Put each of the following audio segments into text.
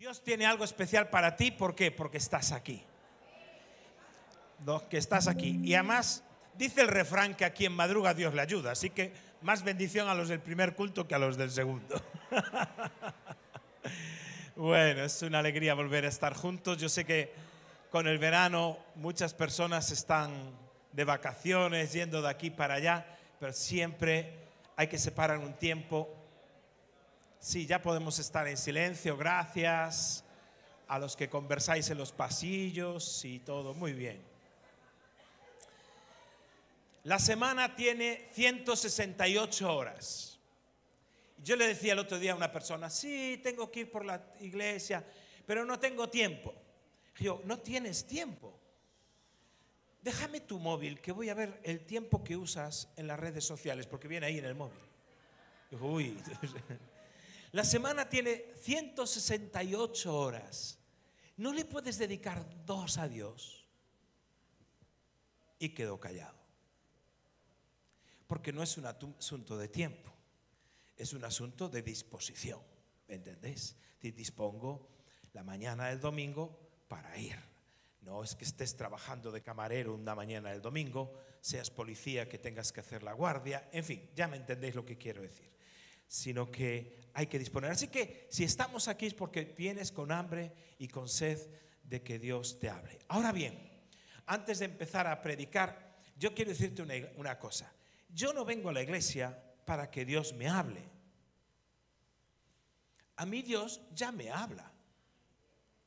Dios tiene algo especial para ti, ¿por qué? Porque estás aquí. Que estás aquí. Y además, dice el refrán que a quien madruga Dios le ayuda. Así que más bendición a los del primer culto que a los del segundo. Bueno, es una alegría volver a estar juntos. Yo sé que con el verano muchas personas están de vacaciones, yendo de aquí para allá, pero siempre hay que separar un tiempo. Sí, ya podemos estar en silencio, gracias a los que conversáis en los pasillos y todo, muy bien. La semana tiene 168 horas. Yo le decía el otro día a una persona, sí, tengo que ir por la iglesia, pero no tengo tiempo. Yo, no tienes tiempo. Déjame tu móvil, que voy a ver el tiempo que usas en las redes sociales, porque viene ahí en el móvil. Digo, uy. La semana tiene 168 horas. ¿No le puedes dedicar 2 a Dios? Y quedó callado. Porque no es un asunto de tiempo, es un asunto de disposición. ¿Me entendéis? Te dispongo la mañana del domingo para ir. No es que estés trabajando de camarero una mañana del domingo, seas policía que tengas que hacer la guardia, en fin, ya me entendéis lo que quiero decir. Sino que hay que disponer. Así que si estamos aquí es porque vienes con hambre y con sed de que Dios te hable. Ahora bien, antes de empezar a predicar, yo quiero decirte una cosa. Yo no vengo a la iglesia para que Dios me hable. A mí Dios ya me habla.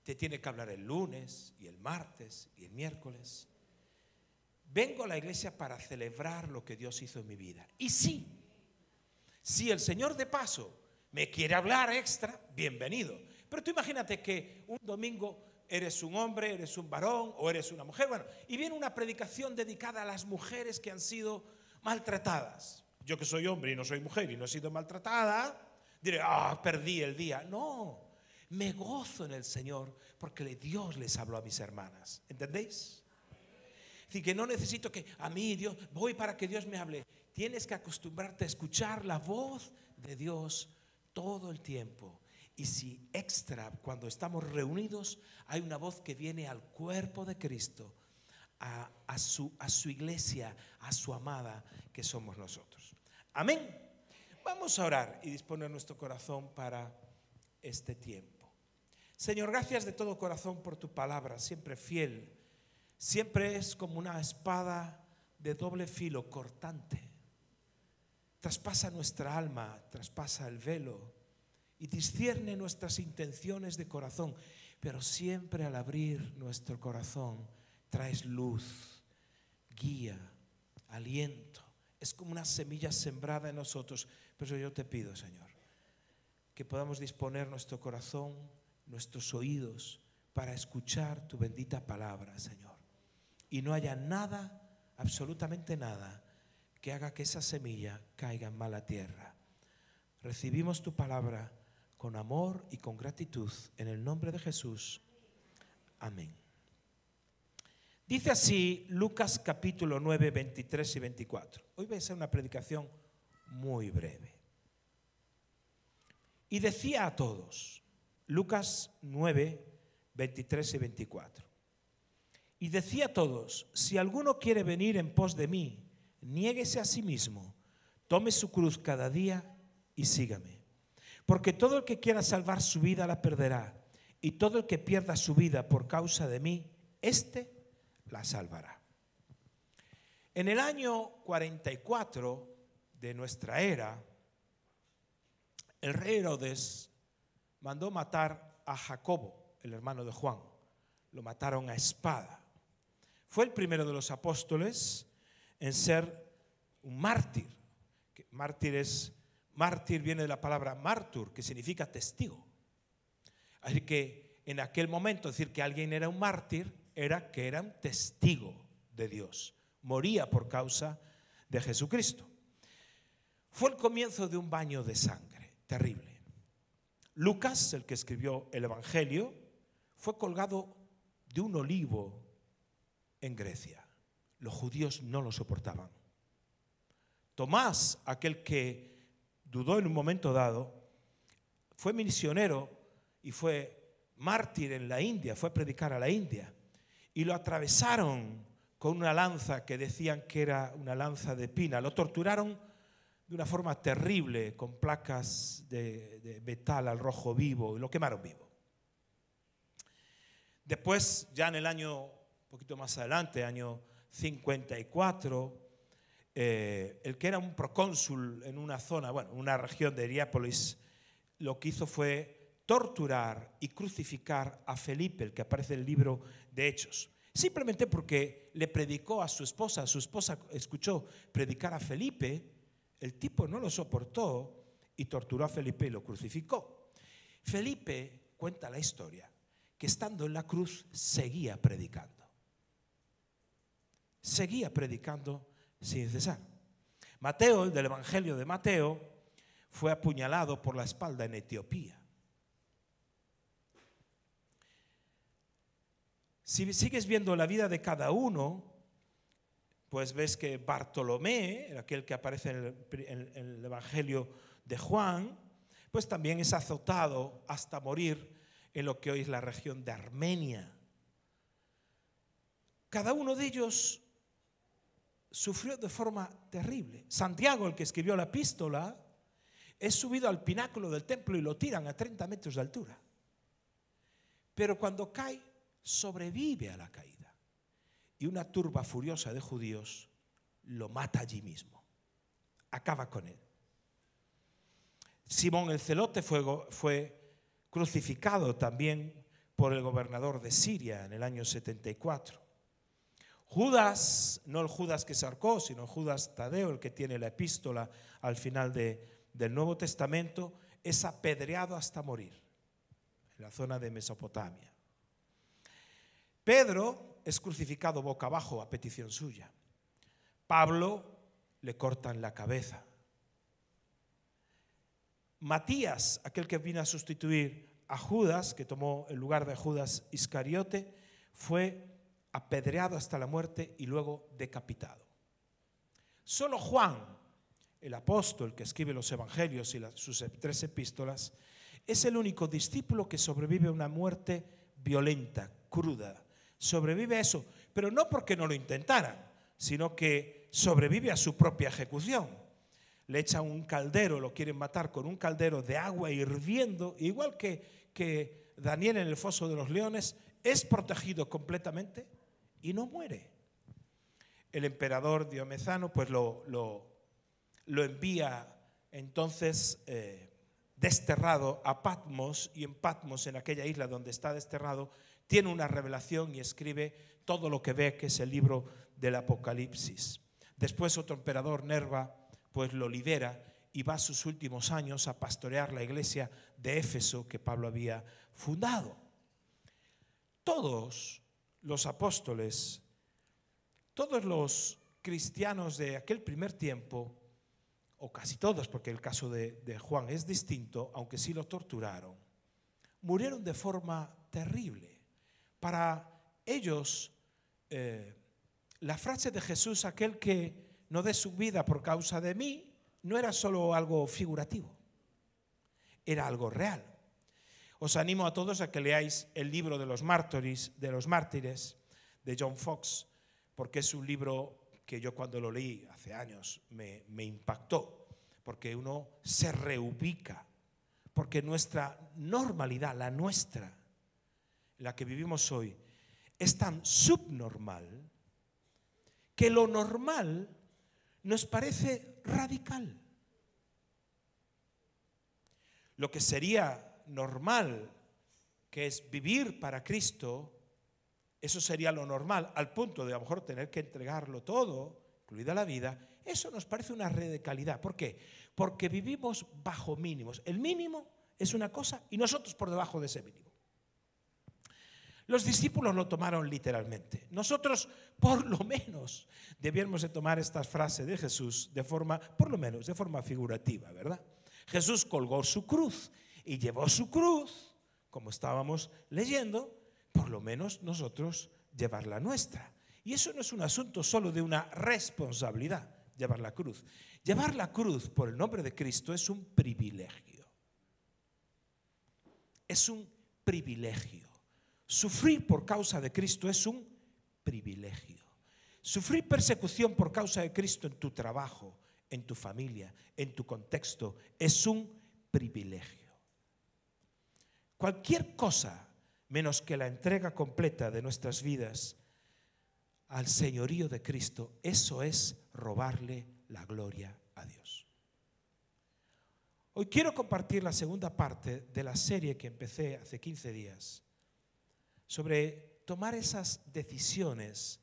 Te tiene que hablar el lunes y el martes y el miércoles. Vengo a la iglesia para celebrar lo que Dios hizo en mi vida. Y sí, si el Señor de paso me quiere hablar extra, bienvenido. Pero tú imagínate que un domingo eres un hombre, eres un varón o eres una mujer, bueno, y viene una predicación dedicada a las mujeres que han sido maltratadas. Yo que soy hombre y no soy mujer y no he sido maltratada, diré, perdí el día. No, me gozo en el Señor porque Dios les habló a mis hermanas. ¿Entendéis? Es decir, que no necesito que a mí Dios, voy para que Dios me hable. Tienes que acostumbrarte a escuchar la voz de Dios todo el tiempo. Y si extra, cuando estamos reunidos, hay una voz que viene al cuerpo de Cristo, a su iglesia, a su amada, que somos nosotros. Amén. Vamos a orar y disponer nuestro corazón para este tiempo. Señor, gracias de todo corazón por tu palabra, siempre fiel. Siempre es como una espada de doble filo, cortante. Traspasa nuestra alma, traspasa el velo y discierne nuestras intenciones de corazón. Pero siempre al abrir nuestro corazón traes luz, guía, aliento. Es como una semilla sembrada en nosotros. Pero yo te pido, Señor, que podamos disponer nuestro corazón, nuestros oídos para escuchar tu bendita palabra, Señor. Y no haya nada, absolutamente nada, que haga que esa semilla caiga en mala tierra. Recibimos tu palabra con amor y con gratitud en el nombre de Jesús. Amén. Dice así Lucas capítulo 9, 23 y 24. Hoy va a ser una predicación muy breve. Y decía a todos, Lucas 9, 23 y 24. Y decía a todos, si alguno quiere venir en pos de mí, niéguese a sí mismo, tome su cruz cada día y sígame. Porque todo el que quiera salvar su vida la perderá, y todo el que pierda su vida por causa de mí, éste la salvará. En el año 44 de nuestra era, el rey Herodes mandó matar a Jacobo, el hermano de Juan. Lo mataron a espada. Fue el primero de los apóstoles en ser un mártir. Mártir viene de la palabra martur, que significa testigo. Así que en aquel momento decir que alguien era un mártir era que era un testigo de Dios. Moría por causa de Jesucristo. Fue el comienzo de un baño de sangre terrible. Lucas, el que escribió el Evangelio, fue colgado de un olivo en Grecia. Los judíos no lo soportaban. Tomás, aquel que dudó en un momento dado, fue misionero y fue mártir en la India, fue a predicar a la India, y lo atravesaron con una lanza que decían que era una lanza de pina. Lo torturaron de una forma terrible, con placas de metal al rojo vivo, y lo quemaron vivo. Después, ya en el año, un poquito más adelante, año 54, el que era un procónsul en una zona, bueno, una región de Hierápolis, lo que hizo fue torturar y crucificar a Felipe, el que aparece en el libro de Hechos. Simplemente porque le predicó a su esposa escuchó predicar a Felipe, el tipo no lo soportó y torturó a Felipe y lo crucificó. Felipe, cuenta la historia, que estando en la cruz seguía predicando. Seguía predicando sin cesar. Mateo, el del Evangelio de Mateo, fue apuñalado por la espalda en Etiopía. Si sigues viendo la vida de cada uno, pues ves que Bartolomé, aquel que aparece en el Evangelio de Juan, pues también es azotado hasta morir en lo que hoy es la región de Armenia. Cada uno de ellos sufrió de forma terrible. Santiago, el que escribió la epístola, es subido al pináculo del templo y lo tiran a 30 metros de altura. Pero cuando cae, sobrevive a la caída. Y una turba furiosa de judíos lo mata allí mismo. Acaba con él. Simón el Celote fue crucificado también por el gobernador de Siria en el año 74. Judas, no el Judas que se ahorcó, sino Judas Tadeo, el que tiene la epístola al final del Nuevo Testamento, es apedreado hasta morir en la zona de Mesopotamia. Pedro es crucificado boca abajo a petición suya. Pablo le cortan la cabeza. Matías, aquel que vino a sustituir a Judas, que tomó el lugar de Judas Iscariote, fue apedreado hasta la muerte y luego decapitado. Solo Juan, el apóstol que escribe los evangelios y sus 3 epístolas, es el único discípulo que sobrevive a una muerte violenta, cruda. Sobrevive a eso, pero no porque no lo intentaran, sino que sobrevive a su propia ejecución. Le echan un caldero, lo quieren matar con un caldero de agua hirviendo, igual que Daniel en el foso de los leones, es protegido completamente y no muere. El emperador Diocleciano pues lo envía entonces desterrado a Patmos, y en Patmos, en aquella isla donde está desterrado, tiene una revelación y escribe todo lo que ve, que es el libro del Apocalipsis. Después otro emperador, Nerva, pues lo libera y va a sus últimos años a pastorear la iglesia de Éfeso que Pablo había fundado. Todos los apóstoles, todos los cristianos de aquel primer tiempo, o casi todos, porque el caso de Juan es distinto, aunque sí lo torturaron, murieron de forma terrible. Para ellos, la frase de Jesús, aquel que no dé su vida por causa de mí, no era solo algo figurativo, era algo real. Os animo a todos a que leáis el libro de los mártires de John Fox, porque es un libro que yo cuando lo leí hace años me impactó, porque uno se reubica, porque nuestra normalidad, la nuestra, la que vivimos hoy, es tan subnormal que lo normal nos parece radical. Lo que sería normal, que es vivir para Cristo, eso sería lo normal, al punto de a lo mejor tener que entregarlo todo, incluida la vida. Eso nos parece una radicalidad. ¿Por qué? Porque vivimos bajo mínimos. El mínimo es una cosa y nosotros por debajo de ese mínimo. Los discípulos lo tomaron literalmente. Nosotros, por lo menos, debíamos de tomar esta frase de Jesús de forma, por lo menos, de forma figurativa, ¿verdad? Jesús colgó su cruz y llevó su cruz, como estábamos leyendo, por lo menos nosotros llevar la nuestra. Y eso no es un asunto solo de una responsabilidad, llevar la cruz. Llevar la cruz por el nombre de Cristo es un privilegio. Es un privilegio. Sufrir por causa de Cristo es un privilegio. Sufrir persecución por causa de Cristo en tu trabajo, en tu familia, en tu contexto, es un privilegio. Cualquier cosa menos que la entrega completa de nuestras vidas al señorío de Cristo, eso es robarle la gloria a Dios. Hoy quiero compartir la segunda parte de la serie que empecé hace 15 días sobre tomar esas decisiones,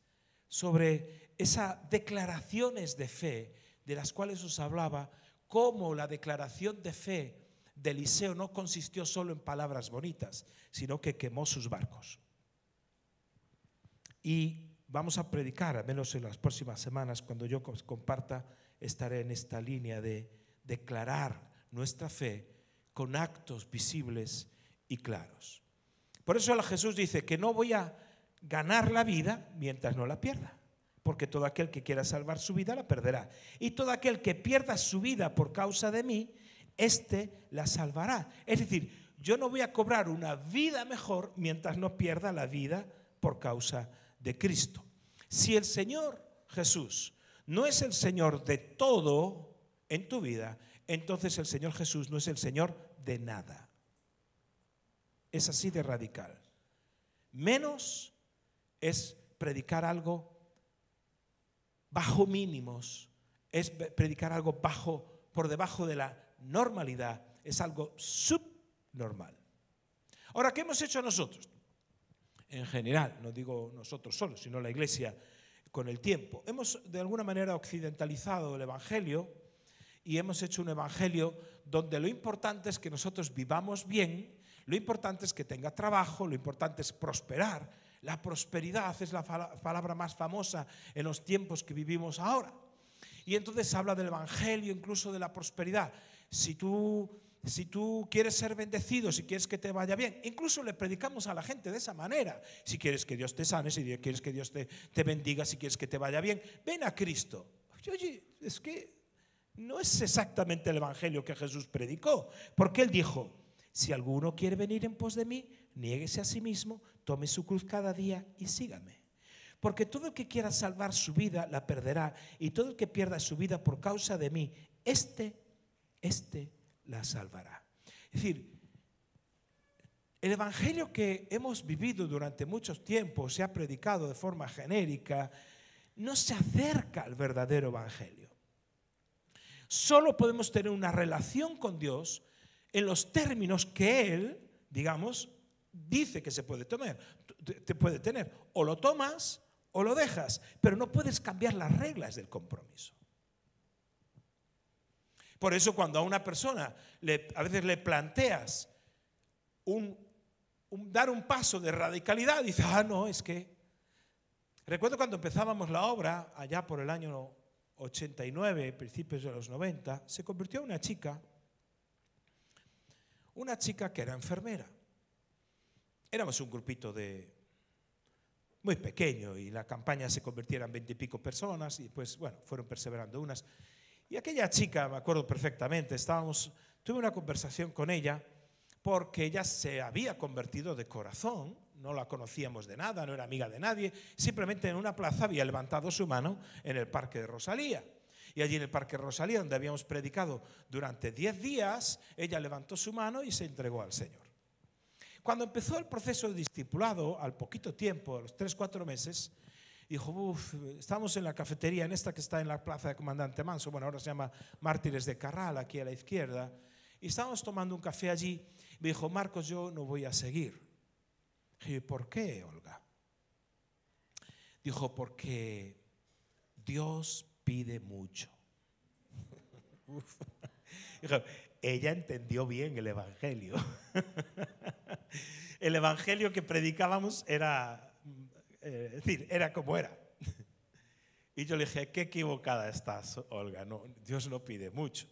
sobre esas declaraciones de fe de las cuales os hablaba, cómo la declaración de fe de Eliseo no consistió solo en palabras bonitas, sino que quemó sus barcos. Y vamos a predicar, al menos en las próximas semanas, cuando yo comparta, estaré en esta línea de declarar nuestra fe con actos visibles y claros. Por eso Jesús dice que no voy a ganar la vida mientras no la pierda, porque todo aquel que quiera salvar su vida la perderá, y todo aquel que pierda su vida por causa de mí, éste la salvará. Es decir, yo no voy a cobrar una vida mejor mientras no pierda la vida por causa de Cristo. Si el Señor Jesús no es el Señor de todo en tu vida, entonces el Señor Jesús no es el Señor de nada. Es así de radical. Menos es predicar algo bajo mínimos, es predicar algo por debajo de la normalidad, es algo subnormal. Ahora, ¿qué hemos hecho nosotros? En general, no digo nosotros solos, sino la Iglesia con el tiempo. Hemos de alguna manera occidentalizado el Evangelio y hemos hecho un Evangelio donde lo importante es que nosotros vivamos bien, lo importante es que tenga trabajo, lo importante es prosperar. La prosperidad es la palabra más famosa en los tiempos que vivimos ahora. Y entonces se habla del Evangelio, incluso de la prosperidad. Si tú quieres ser bendecido, si quieres que te vaya bien, incluso le predicamos a la gente de esa manera. Si quieres que Dios te sane, si quieres que Dios te bendiga, si quieres que te vaya bien, ven a Cristo. Oye, es que no es exactamente el Evangelio que Jesús predicó, porque Él dijo: si alguno quiere venir en pos de mí, niéguese a sí mismo, tome su cruz cada día y sígame. Porque todo el que quiera salvar su vida la perderá, y todo el que pierda su vida por causa de mí, este la salvará. Es decir, el Evangelio que hemos vivido durante muchos tiempos, se ha predicado de forma genérica, no se acerca al verdadero Evangelio. Solo podemos tener una relación con Dios en los términos que Él, digamos, dice que se puede tener. O lo tomas o lo dejas, pero no puedes cambiar las reglas del compromiso. Por eso cuando a una persona a veces le planteas dar un paso de radicalidad, dice: no, es que... Recuerdo cuando empezábamos la obra, allá por el año 89, principios de los 90, se convirtió en una chica que era enfermera. Éramos un grupito muy pequeño y la campaña se convirtiera en 20 y pico personas y pues bueno, fueron perseverando unas. Y aquella chica, me acuerdo perfectamente, tuve una conversación con ella porque ella se había convertido de corazón, no la conocíamos de nada, no era amiga de nadie, simplemente en una plaza había levantado su mano en el Parque de Rosalía. Y allí en el Parque Rosalía, donde habíamos predicado durante 10 días, ella levantó su mano y se entregó al Señor. Cuando empezó el proceso de discipulado, al poquito tiempo, a los 3-4 meses, dijo: estamos en la cafetería, en esta que está en la plaza de Comandante Manso, bueno, ahora se llama Mártires de Carral, aquí a la izquierda, y estábamos tomando un café allí. Me dijo: Marcos, yo no voy a seguir. Y dije: ¿por qué, Olga? Dijo: porque Dios pide mucho. Ella entendió bien el Evangelio. El Evangelio que predicábamos era como era. Y yo le dije: qué equivocada estás, Olga. No, Dios no pide mucho.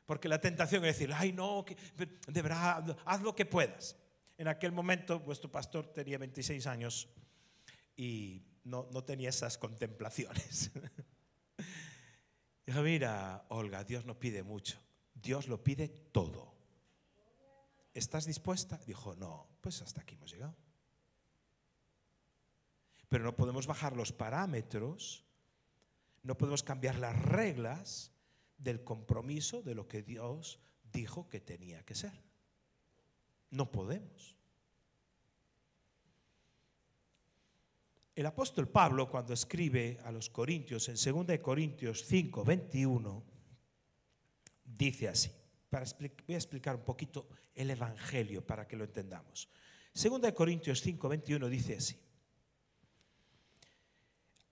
Porque la tentación es decir: ay, no, de verdad, haz lo que puedas. En aquel momento vuestro pastor tenía 26 años y no tenía esas contemplaciones. Dijo: mira, Olga, Dios no pide mucho, Dios lo pide todo. ¿estás dispuesta? Dijo, no, pues hasta aquí hemos llegado. Pero no podemos bajar los parámetros, no podemos cambiar las reglas del compromiso de lo que Dios dijo que tenía que ser. No podemos. El apóstol Pablo, cuando escribe a los Corintios, en 2 Corintios 5, 21, dice así. Voy a explicar un poquito el Evangelio para que lo entendamos. 2 Corintios 5, 21 dice así.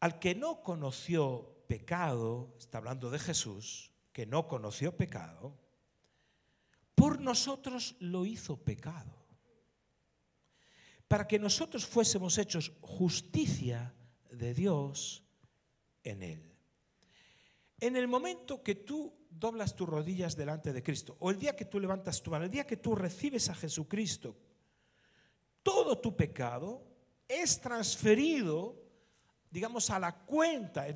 Al que no conoció pecado, está hablando de Jesús, que no conoció pecado, por nosotros lo hizo pecado, para que nosotros fuésemos hechos justicia de Dios en él. En el momento que tú doblas tus rodillas delante de Cristo, o el día que tú levantas tu mano, el día que tú recibes a Jesucristo, todo tu pecado es transferido, digamos, a la cuenta.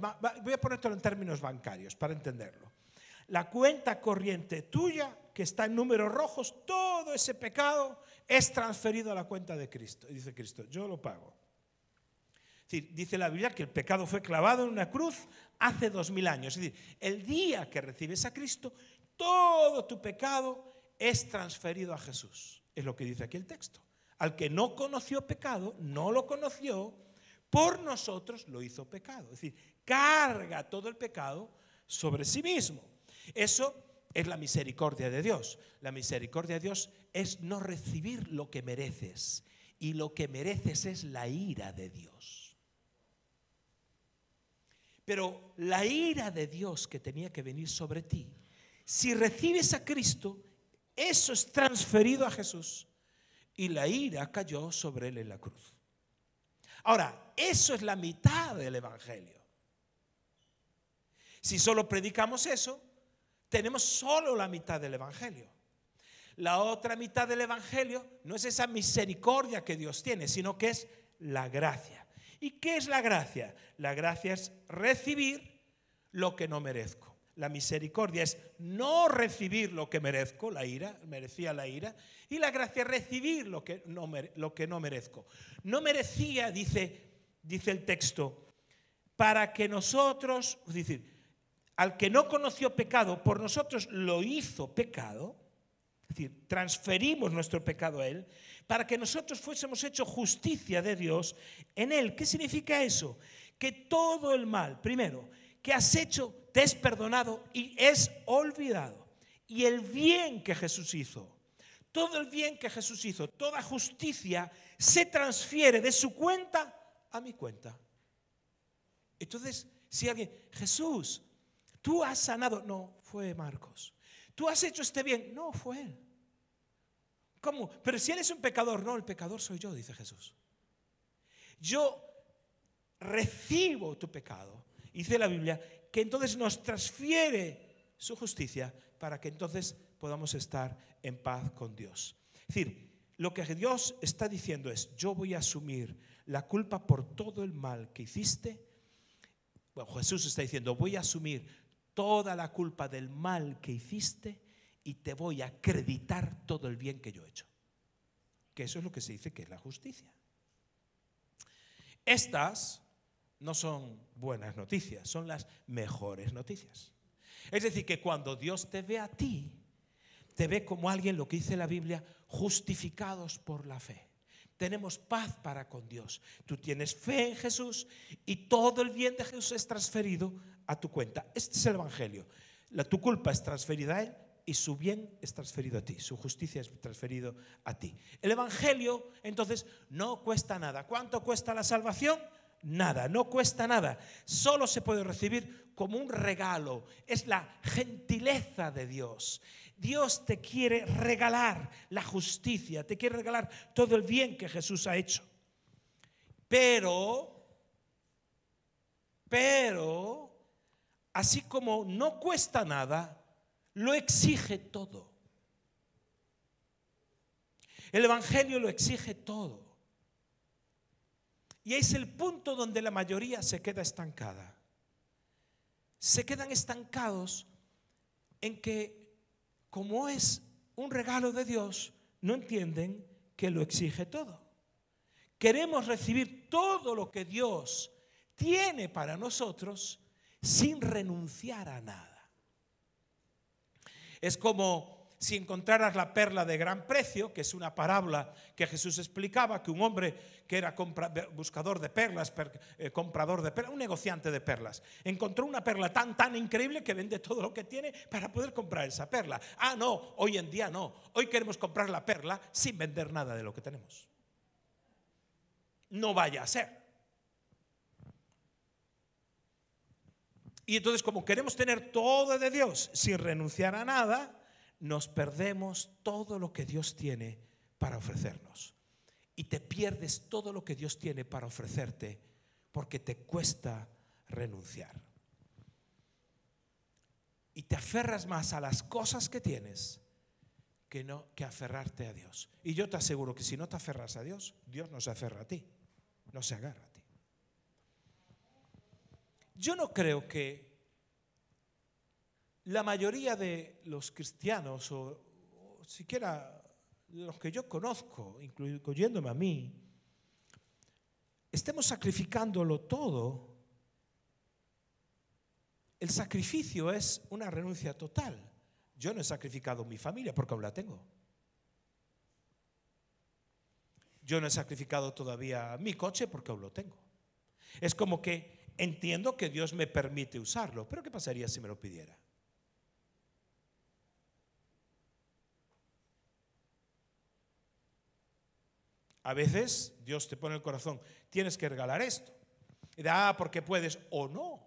Voy a ponértelo en términos bancarios para entenderlo. La cuenta corriente tuya, que está en números rojos, todo ese pecado es transferido a la cuenta de Cristo. Y dice Cristo, yo lo pago. Es decir, dice la Biblia que el pecado fue clavado en una cruz hace 2000 años. Es decir, el día que recibes a Cristo, todo tu pecado es transferido a Jesús. Es lo que dice aquí el texto. Al que no conoció pecado, no lo conoció, por nosotros lo hizo pecado. Es decir, carga todo el pecado sobre sí mismo. Eso es la misericordia de Dios. La misericordia de Dios es no recibir lo que mereces. Y lo que mereces es la ira de Dios. Pero la ira de Dios que tenía que venir sobre ti, si recibes a Cristo, eso es transferido a Jesús. Y la ira cayó sobre él en la cruz. Ahora, eso es la mitad del Evangelio. Si solo predicamos eso, tenemos solo la mitad del Evangelio. La otra mitad del Evangelio no es esa misericordia que Dios tiene, sino que es la gracia. ¿Y qué es la gracia? La gracia es recibir lo que no merezco. La misericordia es no recibir lo que merezco, la ira, merecía la ira, y la gracia es recibir lo que no merezco. No merecía, dice el texto, para que nosotros, es decir, al que no conoció pecado, por nosotros lo hizo pecado, es decir, transferimos nuestro pecado a él, para que nosotros fuésemos hechos justicia de Dios en él. ¿Qué significa eso? Que todo el mal, primero, que has hecho, te es perdonado y es olvidado. Y el bien que Jesús hizo, todo el bien que Jesús hizo, toda justicia se transfiere de su cuenta a mi cuenta. Entonces, si alguien, Jesús, tú has sanado, no, fue Marcos. Tú has hecho este bien, no, fue él. ¿Cómo? Pero si él es un pecador, no, el pecador soy yo, dice Jesús. Yo recibo tu pecado. Dice la Biblia que entonces nos transfiere su justicia para que entonces podamos estar en paz con Dios. Es decir, lo que Dios está diciendo es, yo voy a asumir la culpa por todo el mal que hiciste. Bueno, Jesús está diciendo, voy a asumir toda la culpa del mal que hiciste y te voy a acreditar todo el bien que yo he hecho. Que eso es lo que se dice que es la justicia. Estas no son buenas noticias, son las mejores noticias. Es decir, que cuando Dios te ve a ti, te ve como alguien, lo que dice la Biblia, justificados por la fe. Tenemos paz para con Dios. Tú tienes fe en Jesús y todo el bien de Jesús es transferido a tu cuenta. Este es el Evangelio. Tu culpa es transferida a Él y su bien es transferido a ti. Su justicia es transferido a ti. El Evangelio, entonces, no cuesta nada. ¿Cuánto cuesta la salvación? Nada, no cuesta nada. Solo se puede recibir como un regalo. Es la gentileza de Dios. Dios te quiere regalar la justicia, te quiere regalar todo el bien que Jesús ha hecho. Pero, así como no cuesta nada, lo exige todo. El Evangelio lo exige todo. Y es el punto donde la mayoría se queda estancada. Se quedan estancados en que, como es un regalo de Dios, no entienden que lo exige todo. Queremos recibir todo lo que Dios tiene para nosotros sin renunciar a nada. Es como si encontraras la perla de gran precio, que es una parábola que Jesús explicaba, que un hombre que era buscador de perlas, comprador de perlas, un negociante de perlas, encontró una perla tan increíble que vende todo lo que tiene para poder comprar esa perla. Ah, no, hoy en día no. Hoy queremos comprar la perla sin vender nada de lo que tenemos. No vaya a ser. Y entonces, como queremos tener todo de Dios sin renunciar a nada, nos perdemos todo lo que Dios tiene para ofrecernos. Y te pierdes todo lo que Dios tiene para ofrecerte porque te cuesta renunciar. Y te aferras más a las cosas que tienes que aferrarte a Dios. Y yo te aseguro que si no te aferras a Dios, Dios no se aferra a ti, no se agarra a ti. Yo no creo que la mayoría de los cristianos, o siquiera los que yo conozco, incluyéndome a mí, estemos sacrificándolo todo. El sacrificio es una renuncia total. Yo no he sacrificado mi familia porque aún la tengo. Yo no he sacrificado todavía mi coche porque aún lo tengo. Es como que entiendo que Dios me permite usarlo, pero ¿qué pasaría si me lo pidiera? A veces Dios te pone en el corazón, tienes que regalar esto. Y porque puedes o no.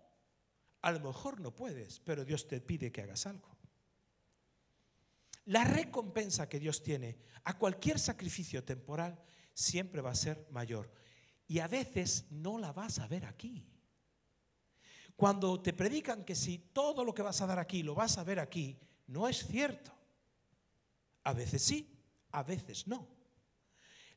A lo mejor no puedes, pero Dios te pide que hagas algo. La recompensa que Dios tiene a cualquier sacrificio temporal siempre va a ser mayor. Y a veces no la vas a ver aquí. Cuando te predican que si todo lo que vas a dar aquí lo vas a ver aquí, no es cierto. A veces sí, a veces no.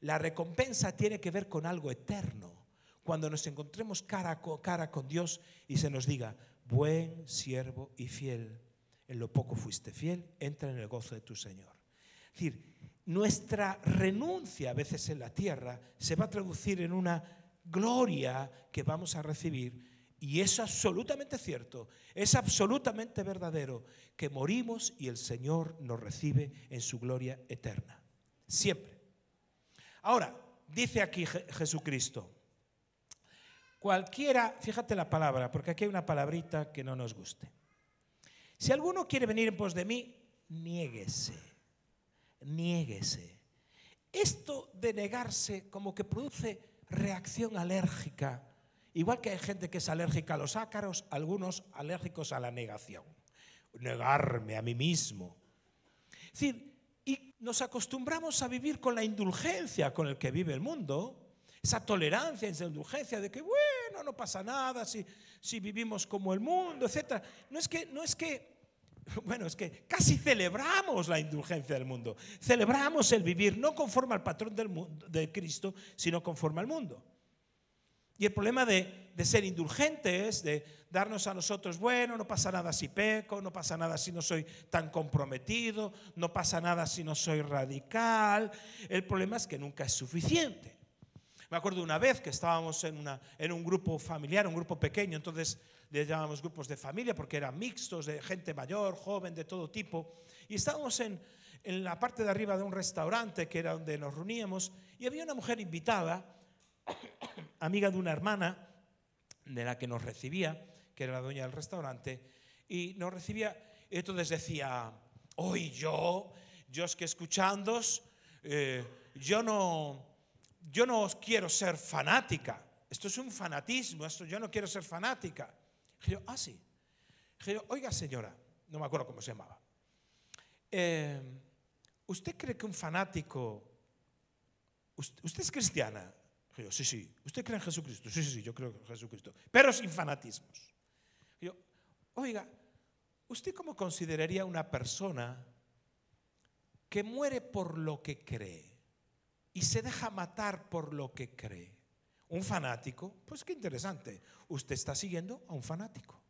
La recompensa tiene que ver con algo eterno. Cuando nos encontremos cara a cara con Dios y se nos diga, buen siervo y fiel, en lo poco fuiste fiel, entra en el gozo de tu Señor. Es decir, nuestra renuncia a veces en la tierra se va a traducir en una gloria que vamos a recibir. Y es absolutamente cierto, es absolutamente verdadero que morimos y el Señor nos recibe en su gloria eterna. Siempre. Ahora, dice aquí Jesucristo, cualquiera, fíjate la palabra, porque aquí hay una palabrita que no nos guste. Si alguno quiere venir en pos de mí, niéguese. Esto de negarse como que produce reacción alérgica. Igual que hay gente que es alérgica a los ácaros, algunos alérgicos a la negación. Negarme a mí mismo. Es decir, y nos acostumbramos a vivir con la indulgencia con el que vive el mundo, esa tolerancia, esa indulgencia de que, bueno, no pasa nada si vivimos como el mundo, etc. Es que casi celebramos la indulgencia del mundo. Celebramos el vivir no conforme al patrón del mundo, de Cristo, sino conforme al mundo. Y el problema de ser indulgentes, de darnos a nosotros, bueno, no pasa nada si peco, no pasa nada si no soy tan comprometido, no pasa nada si no soy radical. El problema es que nunca es suficiente. Me acuerdo una vez que estábamos en un grupo familiar, un grupo pequeño, entonces le llamábamos grupos de familia porque eran mixtos, de gente mayor, joven, de todo tipo. Y estábamos en la parte de arriba de un restaurante que era donde nos reuníamos y había una mujer invitada, amiga de una hermana de la que nos recibía, que era la dueña del restaurante, y nos recibía, y entonces decía, hoy yo es que escuchándoos, yo no os quiero ser fanática, esto es un fanatismo, yo no quiero ser fanática. Y yo, sí. Y yo, oiga señora, no me acuerdo cómo se llamaba, ¿usted cree que un fanático, usted es cristiana? Yo, sí. ¿Usted cree en Jesucristo? Sí, yo creo en Jesucristo. Pero sin fanatismos. Yo, oiga, ¿usted cómo consideraría una persona que muere por lo que cree y se deja matar por lo que cree? Un fanático, pues qué interesante. Usted está siguiendo a un fanático.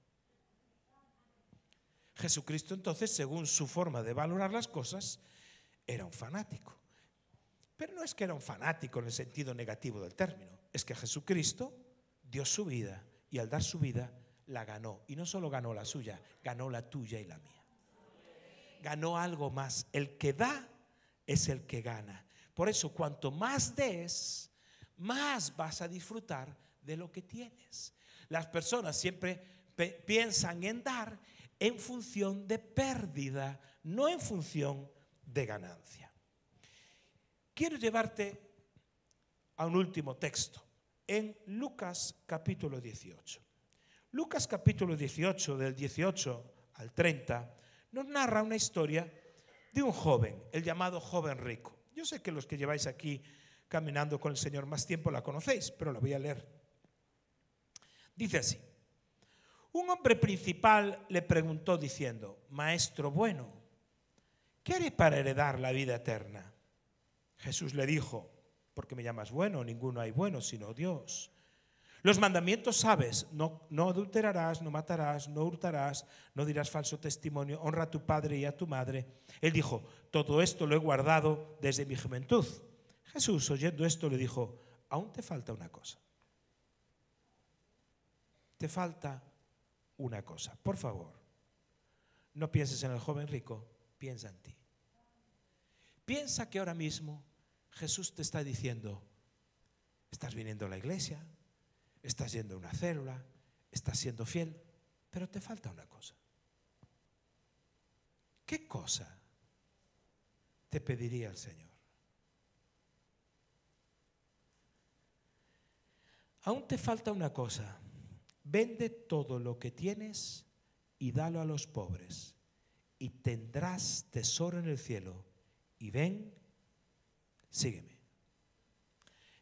Jesucristo entonces, según su forma de valorar las cosas, era un fanático. Pero no es que era un fanático en el sentido negativo del término. Es que Jesucristo dio su vida y al dar su vida la ganó. Y no solo ganó la suya, ganó la tuya y la mía. Ganó algo más. El que da es el que gana. Por eso, cuanto más des, más vas a disfrutar de lo que tienes. Las personas siempre piensan en dar en función de pérdida, no en función de ganancia. Quiero llevarte a un último texto, en Lucas capítulo 18. Lucas capítulo 18, del 18 al 30, nos narra una historia de un joven, el llamado joven rico. Yo sé que los que lleváis aquí caminando con el Señor más tiempo la conocéis, pero la voy a leer. Dice así: un hombre principal le preguntó diciendo: Maestro bueno, ¿qué haré para heredar la vida eterna? Jesús le dijo: ¿por qué me llamas bueno? Ninguno hay bueno sino Dios. Los mandamientos sabes: no adulterarás, no matarás, no hurtarás, no dirás falso testimonio, honra a tu padre y a tu madre. Él dijo: todo esto lo he guardado desde mi juventud. Jesús, oyendo esto, le dijo: aún te falta una cosa. Te falta una cosa. Por favor, no pienses en el joven rico, piensa en ti. Piensa que ahora mismo Jesús te está diciendo: estás viniendo a la iglesia, estás yendo a una célula, estás siendo fiel, pero te falta una cosa. ¿Qué cosa te pediría el Señor? Aún te falta una cosa. Vende todo lo que tienes y dalo a los pobres, y tendrás tesoro en el cielo. Y ven, sígueme.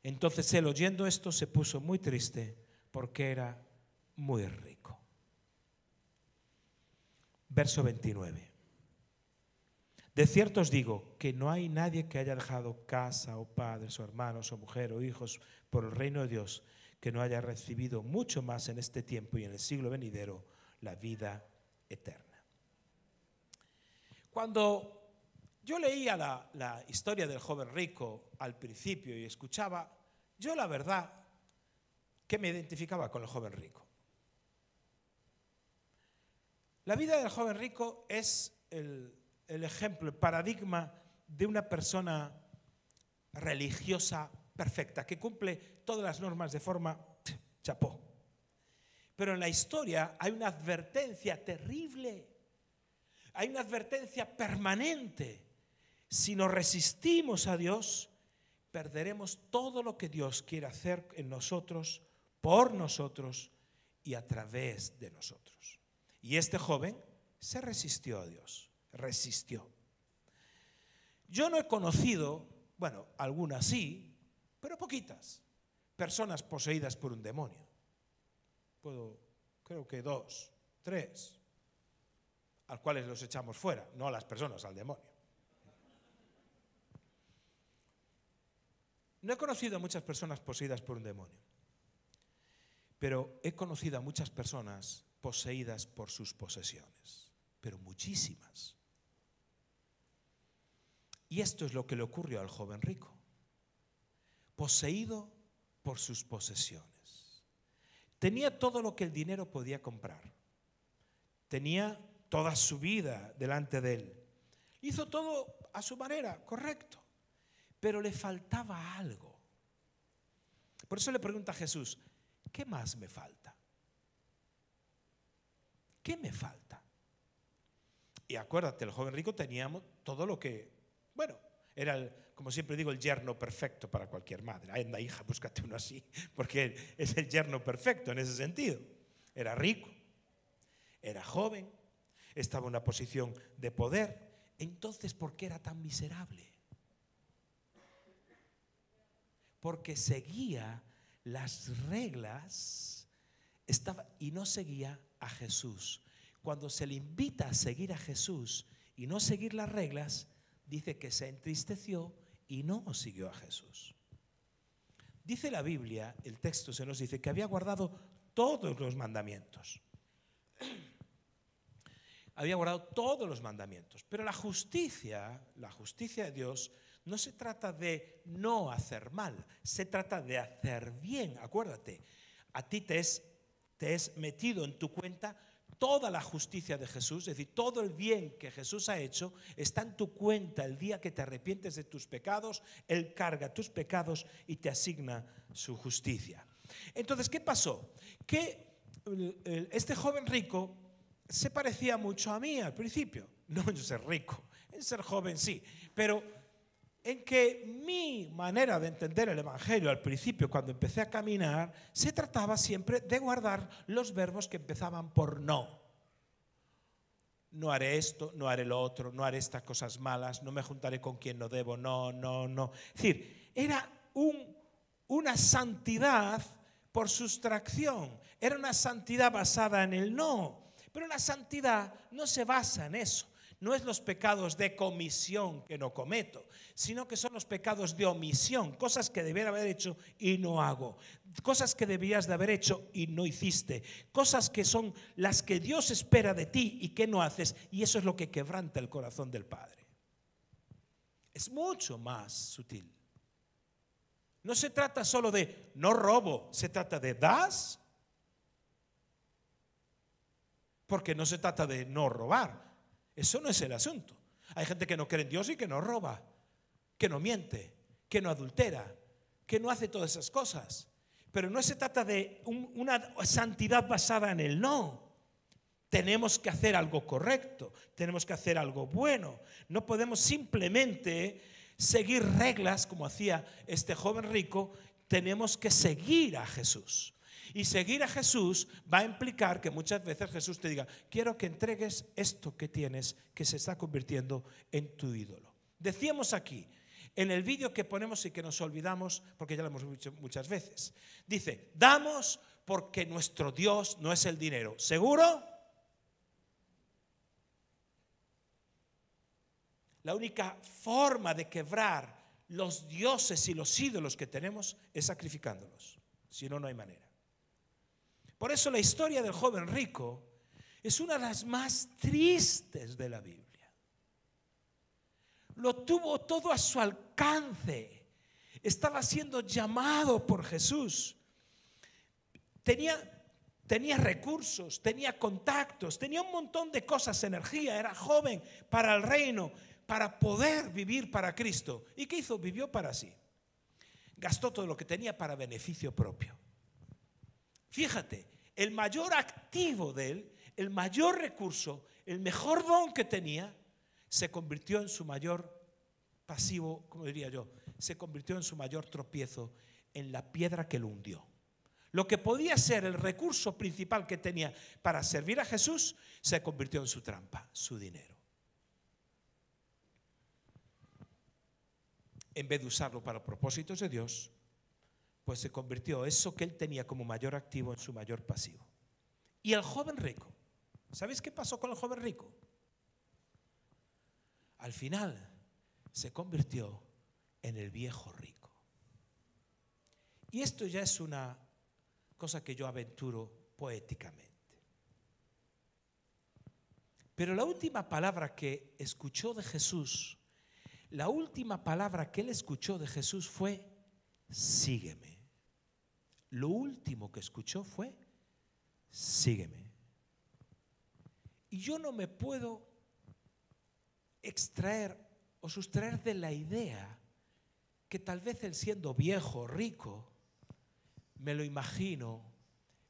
Entonces él, oyendo esto, se puso muy triste porque era muy rico. Verso 29. De cierto os digo que no hay nadie que haya dejado casa o padres o hermanos o mujer o hijos por el reino de Dios que no haya recibido mucho más en este tiempo y en el siglo venidero la vida eterna. Cuando yo leía la historia del joven rico al principio y escuchaba, yo la verdad que me identificaba con el joven rico. La vida del joven rico es el ejemplo, el paradigma de una persona religiosa perfecta, que cumple todas las normas de forma chapó. Pero en la historia hay una advertencia terrible, hay una advertencia permanente. Si nos resistimos a Dios, perderemos todo lo que Dios quiere hacer en nosotros, por nosotros y a través de nosotros. Y este joven se resistió a Dios, resistió. Yo no he conocido, bueno, algunas sí, pero poquitas, personas poseídas por un demonio. Creo que 2, 3, al cuales los echamos fuera, no a las personas, al demonio. No he conocido a muchas personas poseídas por un demonio, pero he conocido a muchas personas poseídas por sus posesiones, pero muchísimas. Y esto es lo que le ocurrió al joven rico, poseído por sus posesiones. Tenía todo lo que el dinero podía comprar, tenía toda su vida delante de él, hizo todo a su manera, correcto. Pero le faltaba algo. Por eso le pregunta a Jesús: ¿qué más me falta? ¿Qué me falta? Y acuérdate, el joven rico tenía todo lo que, bueno, era, como siempre digo, el yerno perfecto para cualquier madre. Anda, hija, búscate uno así, porque es el yerno perfecto en ese sentido. Era rico, era joven, estaba en una posición de poder. Entonces, ¿por qué era tan miserable? Porque seguía las reglas y no seguía a Jesús. Cuando se le invita a seguir a Jesús y no seguir las reglas, dice que se entristeció y no siguió a Jesús. Dice la Biblia, el texto se nos dice que había guardado todos los mandamientos. había guardado todos los mandamientos. Pero la justicia de Dios, no se trata de no hacer mal, se trata de hacer bien. Acuérdate, a ti te es metido en tu cuenta toda la justicia de Jesús, es decir, todo el bien que Jesús ha hecho está en tu cuenta el día que te arrepientes de tus pecados. Él carga tus pecados y te asigna su justicia. Entonces, ¿qué pasó? Que este joven rico se parecía mucho a mí al principio. No en ser rico, en ser joven sí, pero en que mi manera de entender el Evangelio al principio, cuando empecé a caminar, se trataba siempre de guardar los verbos que empezaban por no. No haré esto, no haré lo otro, no haré estas cosas malas, no me juntaré con quien no debo, no. Es decir, era una santidad por sustracción, era una santidad basada en el no. Pero la santidad no se basa en eso. No es los pecados de comisión que no cometo, sino que son los pecados de omisión, cosas que debería haber hecho y no hago, cosas que deberías de haber hecho y no hiciste, cosas que son las que Dios espera de ti y que no haces, y eso es lo que quebranta el corazón del Padre. Es mucho más sutil. No se trata solo de no robo, se trata de das, porque no se trata de no robar. Eso no es el asunto. Hay gente que no cree en Dios y que no roba, que no miente, que no adultera, que no hace todas esas cosas. Pero no se trata de una santidad basada en el no. Tenemos que hacer algo correcto, tenemos que hacer algo bueno. No podemos simplemente seguir reglas como hacía este joven rico. Tenemos que seguir a Jesús. Y seguir a Jesús va a implicar que muchas veces Jesús te diga: quiero que entregues esto que tienes, que se está convirtiendo en tu ídolo. Decíamos aquí, en el vídeo que ponemos y que nos olvidamos, porque ya lo hemos dicho muchas veces, dice: damos porque nuestro Dios no es el dinero. ¿Seguro? La única forma de quebrar los dioses y los ídolos que tenemos es sacrificándolos. Si no, no hay manera. Por eso la historia del joven rico es una de las más tristes de la Biblia. Lo tuvo todo a su alcance. Estaba siendo llamado por Jesús. Tenía recursos, tenía contactos, tenía un montón de cosas, energía. Era joven para el reino, para poder vivir para Cristo. ¿Y qué hizo? Vivió para sí. Gastó todo lo que tenía para beneficio propio. Fíjate, el mayor activo de él, el mayor recurso, el mejor don que tenía, se convirtió en su mayor pasivo, como diría yo, se convirtió en su mayor tropiezo, en la piedra que lo hundió. Lo que podía ser el recurso principal que tenía para servir a Jesús, se convirtió en su trampa, su dinero. En vez de usarlo para propósitos de Dios, pues se convirtió eso que él tenía como mayor activo en su mayor pasivo. Y el joven rico, ¿sabéis qué pasó con el joven rico? Al final se convirtió en el viejo rico. Y esto ya es una cosa que yo aventuro poéticamente. Pero la última palabra que escuchó de Jesús, la última palabra que él escuchó de Jesús fue: sígueme. Lo último que escuchó fue: sígueme. Y yo no me puedo extraer o sustraer de la idea que tal vez él, siendo viejo, rico, me lo imagino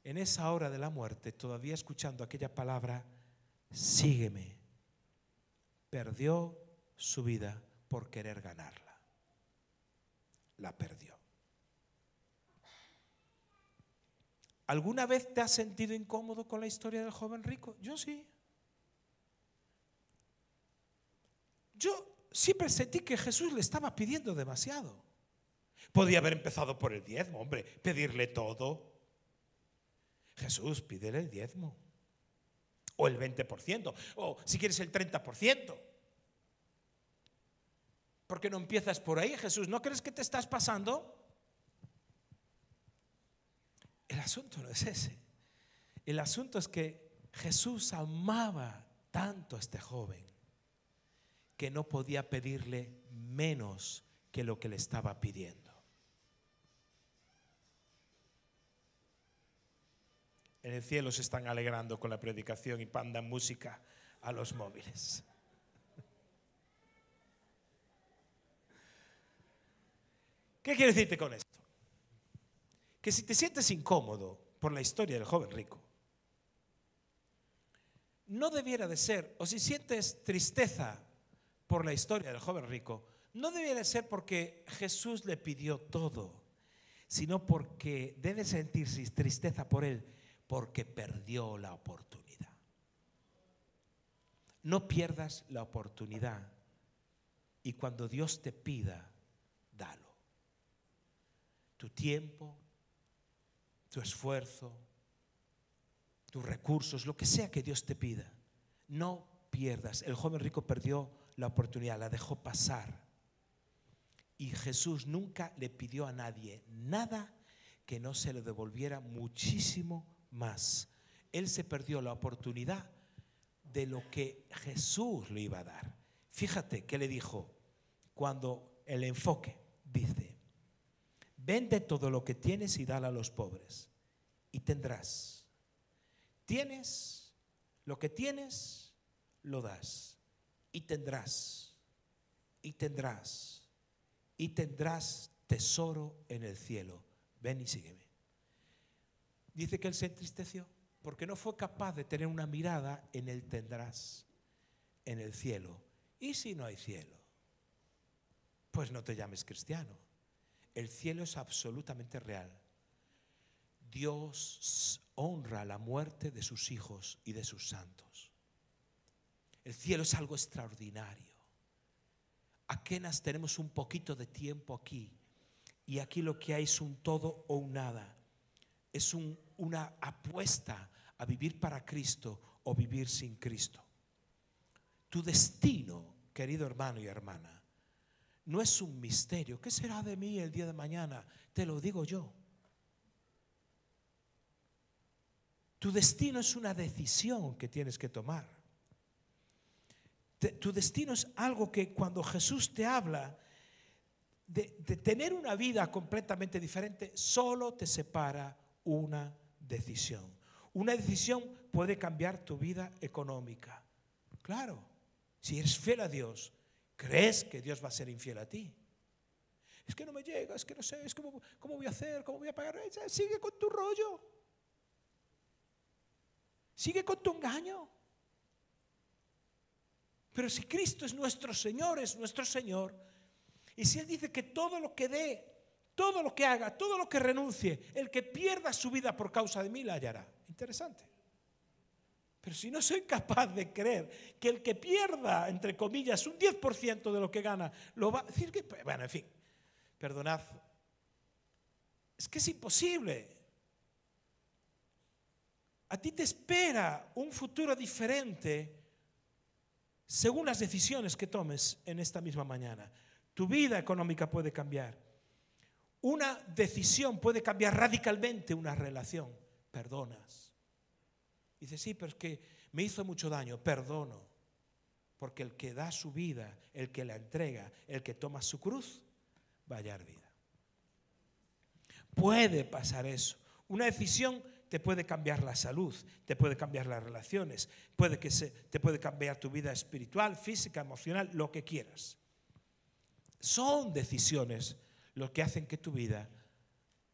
en esa hora de la muerte, todavía escuchando aquella palabra: sígueme. Perdió su vida por querer ganarla. La perdió. ¿Alguna vez te has sentido incómodo con la historia del joven rico? Yo sí. Yo siempre sentí que Jesús le estaba pidiendo demasiado. Podía haber empezado por el diezmo, hombre, pedirle todo. Jesús, pídele el diezmo. O el 20%, o si quieres el 30%. ¿Por qué no empiezas por ahí, Jesús? ¿No crees que te estás pasando? El asunto no es ese. El asunto es que Jesús amaba tanto a este joven que no podía pedirle menos que lo que le estaba pidiendo. En el cielo se están alegrando con la predicación y mandan música a los móviles. ¿Qué quiero decirte con esto? Que si te sientes incómodo por la historia del joven rico, no debiera de ser, o si sientes tristeza por la historia del joven rico, no debiera de ser porque Jesús le pidió todo, sino porque debe sentirse tristeza por él, porque perdió la oportunidad. No pierdas la oportunidad y cuando Dios te pida, dalo. Tu tiempo, tu esfuerzo, tus recursos, lo que sea que Dios te pida, no pierdas. El joven rico perdió la oportunidad, la dejó pasar. Y Jesús nunca le pidió a nadie nada que no se le devolviera muchísimo más. Él se perdió la oportunidad de lo que Jesús le iba a dar. Fíjate que le dijo cuando el enfoque dice: vende todo lo que tienes y dale a los pobres y tendrás. Tienes lo que tienes, lo das y tendrás, y tendrás, y tendrás tesoro en el cielo. Ven y sígueme. Dice que él se entristeció porque no fue capaz de tener una mirada en el tendrás, en el cielo. ¿Y si no hay cielo? Pues no te llames cristiano. El cielo es absolutamente real. Dios honra la muerte de sus hijos y de sus santos. El cielo es algo extraordinario. Apenas tenemos un poquito de tiempo aquí, y aquí lo que hay es un todo o un nada. Es una apuesta a vivir para Cristo o vivir sin Cristo. Tu destino, querido hermano y hermana, no es un misterio. ¿Qué será de mí el día de mañana? Te lo digo yo. Tu destino es una decisión que tienes que tomar. Tu destino es algo que cuando Jesús te habla de tener una vida completamente diferente, solo te separa una decisión. Una decisión puede cambiar tu vida económica. Claro, si eres fiel a Dios, ¿crees que Dios va a ser infiel a ti? Es que no me llega, es que no sé, es cómo voy a hacer, cómo voy a pagar. Sigue con tu rollo. Sigue con tu engaño. Pero si Cristo es nuestro Señor, y si Él dice que todo lo que dé, todo lo que haga, todo lo que renuncie, el que pierda su vida por causa de mí la hallará. Interesante. Pero si no soy capaz de creer que el que pierda, entre comillas, un 10% de lo que gana, lo va a decir que, bueno, en fin, perdonad, es que es imposible. A ti te espera un futuro diferente según las decisiones que tomes en esta misma mañana. Tu vida económica puede cambiar. Una decisión puede cambiar radicalmente una relación. Perdonas. Dices, sí, pero es que me hizo mucho daño. Perdono. Porque el que da su vida, el que la entrega, el que toma su cruz, va a hallar vida. Puede pasar eso. Una decisión te puede cambiar la salud, te puede cambiar las relaciones, te puede cambiar tu vida espiritual, física, emocional, lo que quieras. Son decisiones lo que hacen que tu vida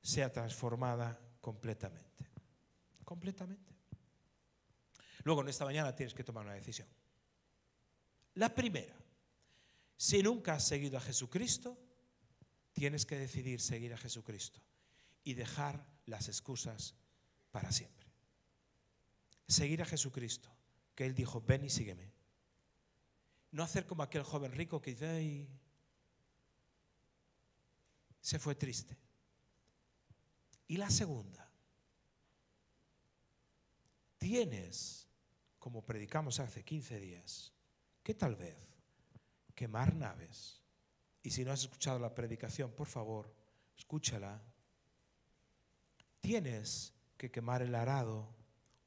sea transformada completamente. Completamente. Luego en esta mañana tienes que tomar una decisión. La primera, si nunca has seguido a Jesucristo, tienes que decidir seguir a Jesucristo y dejar las excusas para siempre. Seguir a Jesucristo, que Él dijo, ven y sígueme. No hacer como aquel joven rico que dice, ay, se fue triste. Y la segunda, tienes, como predicamos hace 15 días, que tal vez quemar naves. Y si no has escuchado la predicación, por favor, escúchala. Tienes que quemar el arado,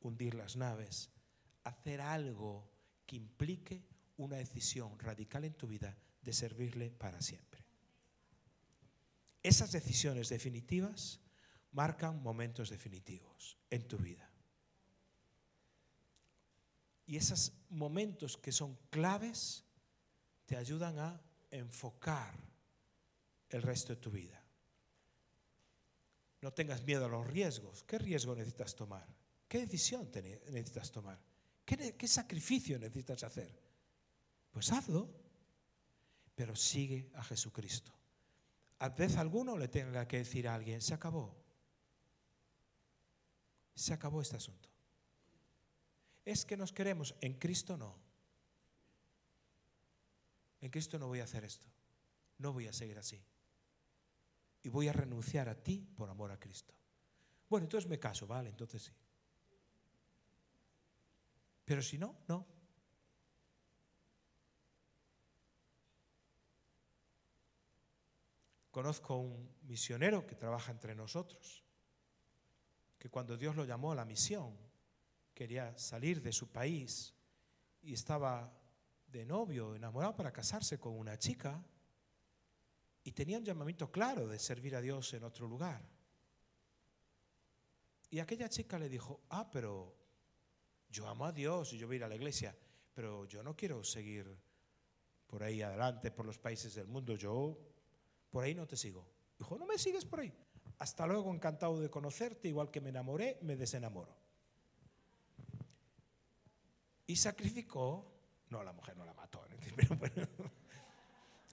hundir las naves, hacer algo que implique una decisión radical en tu vida de servirle para siempre. Esas decisiones definitivas marcan momentos definitivos en tu vida. Y esos momentos que son claves te ayudan a enfocar el resto de tu vida. No tengas miedo a los riesgos. ¿Qué riesgo necesitas tomar? ¿Qué decisión necesitas tomar? ¿Qué sacrificio necesitas hacer? Pues hazlo, pero sigue a Jesucristo. A vez alguno le tenga que decir a alguien, se acabó. Se acabó este asunto. Es que nos queremos, en Cristo no. En Cristo no voy a hacer esto. No voy a seguir así. Y voy a renunciar a ti por amor a Cristo. Bueno, entonces me caso, vale, entonces sí. Pero si no, no. Conozco un misionero que trabaja entre nosotros, que cuando Dios lo llamó a la misión, quería salir de su país y estaba de novio, enamorado para casarse con una chica y tenía un llamamiento claro de servir a Dios en otro lugar. Y aquella chica le dijo, pero yo amo a Dios y yo voy a ir a la iglesia, pero yo no quiero seguir por ahí adelante, por los países del mundo, yo por ahí no te sigo. Dijo, no me sigues por ahí. Hasta luego, encantado de conocerte, igual que me enamoré, me desenamoro. Y sacrificó, no, la mujer no la mató, pero bueno,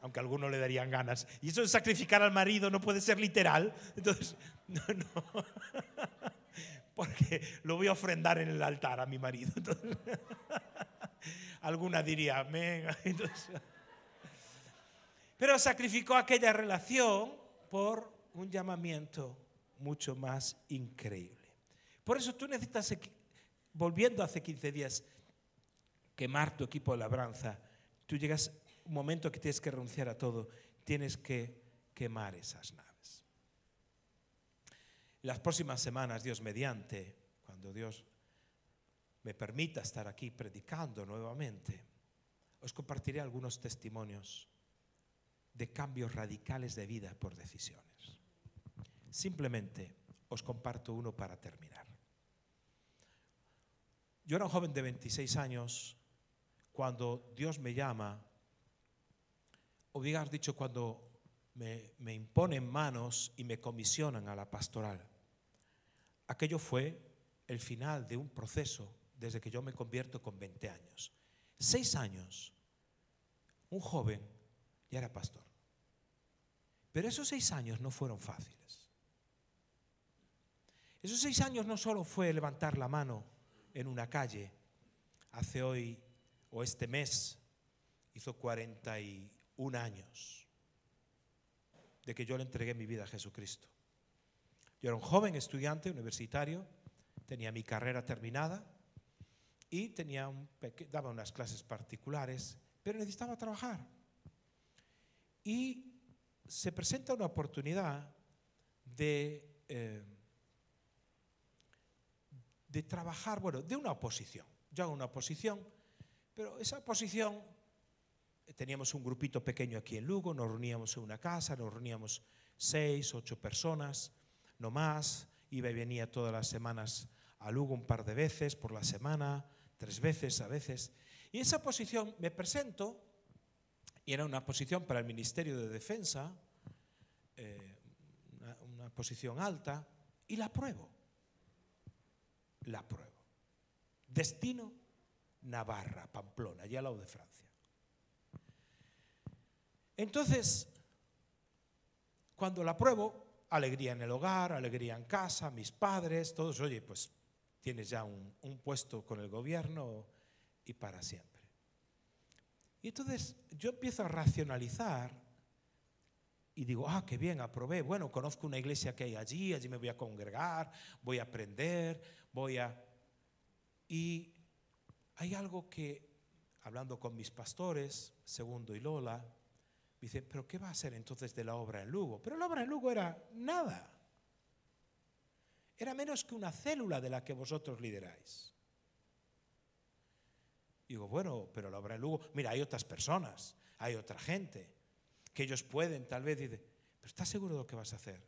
aunque a algunos le darían ganas. Y eso de sacrificar al marido no puede ser literal. Entonces, no. Porque lo voy a ofrendar en el altar a mi marido. Entonces, alguna diría, amén. Entonces, pero sacrificó aquella relación por un llamamiento mucho más increíble. Por eso tú necesitas, volviendo hace 15 días, quemar tu equipo de labranza. Tú llegas un momento que tienes que renunciar a todo. Tienes que quemar esas naves. Las próximas semanas, Dios mediante, cuando Dios me permita estar aquí predicando nuevamente, os compartiré algunos testimonios de cambios radicales de vida por decisiones. Simplemente os comparto uno para terminar. Yo era un joven de 26 años cuando Dios me llama, o digas dicho, cuando me imponen manos y me comisionan a la pastoral. Aquello fue el final de un proceso desde que yo me convierto con 20 años. 6 años, un joven ya era pastor. Pero esos 6 años no fueron fáciles. Esos 6 años no solo fue levantar la mano en una calle. Hace hoy, o este mes, hizo 41 años de que yo le entregué mi vida a Jesucristo. Yo era un joven estudiante universitario, tenía mi carrera terminada y daba unas clases particulares, pero necesitaba trabajar. Y se presenta una oportunidad de trabajar, de una oposición. Yo hago una oposición, pero esa oposición, teníamos un grupito pequeño aquí en Lugo, nos reuníamos en una casa, nos reuníamos 6, 8 personas, no más, iba y venía todas las semanas a Lugo un par de veces por la semana, 3 veces a veces. Y esa posición me presento, y era una posición para el Ministerio de Defensa, una posición alta, y la apruebo. La apruebo. Destino, Navarra, Pamplona, allá al lado de Francia. Entonces, cuando la apruebo, alegría en el hogar, alegría en casa, mis padres, todos, oye, pues tienes ya un puesto con el gobierno y para siempre. Y entonces yo empiezo a racionalizar y digo, qué bien, aprobé. Bueno, conozco una iglesia que hay allí me voy a congregar, voy a aprender, Y hay algo que, hablando con mis pastores, Segundo y Lola, me dicen, ¿pero qué va a hacer entonces de la obra en Lugo? Pero la obra en Lugo era nada. Era menos que una célula de la que vosotros lideráis. Y digo, bueno, pero la obra en Lugo, mira, hay otras personas, hay otra gente, que ellos pueden tal vez, dice, pero ¿estás seguro de lo que vas a hacer?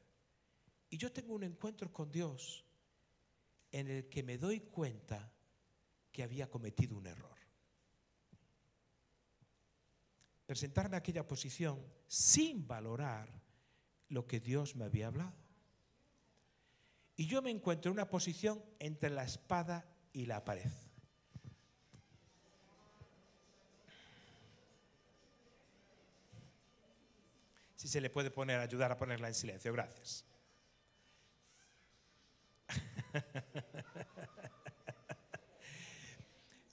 Y yo tengo un encuentro con Dios en el que me doy cuenta que había cometido un error. Presentarme a aquella posición sin valorar lo que Dios me había hablado. Y yo me encuentro en una posición entre la espada y la pared. Si se le puede ayudar a ponerla en silencio, gracias.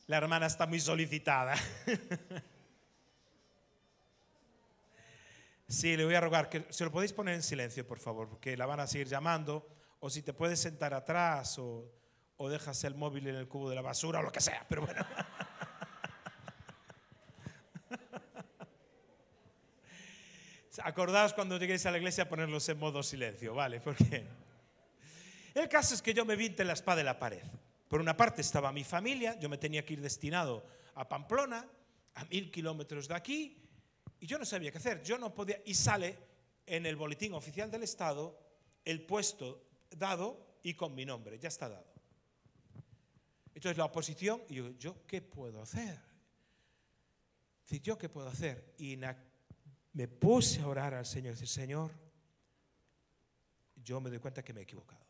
La hermana está muy solicitada. Sí, le voy a rogar que se lo podéis poner en silencio, por favor, porque la van a seguir llamando, o si te puedes sentar atrás, o dejas el móvil en el cubo de la basura, o lo que sea, pero bueno. Acordaos cuando lleguéis a la iglesia ponerlos en modo silencio, ¿vale? Porque el caso es que yo me vi entre la espada y la pared. Por una parte estaba mi familia, yo me tenía que ir destinado a Pamplona, a 1000 kilómetros de aquí, y yo no sabía qué hacer, yo no podía, y sale en el boletín oficial del Estado el puesto dado y con mi nombre, ya está dado. Entonces la oposición, y yo ¿qué puedo hacer? Es decir, ¿yo qué puedo hacer? Y me puse a orar al Señor, y decir, Señor, yo me doy cuenta que me he equivocado.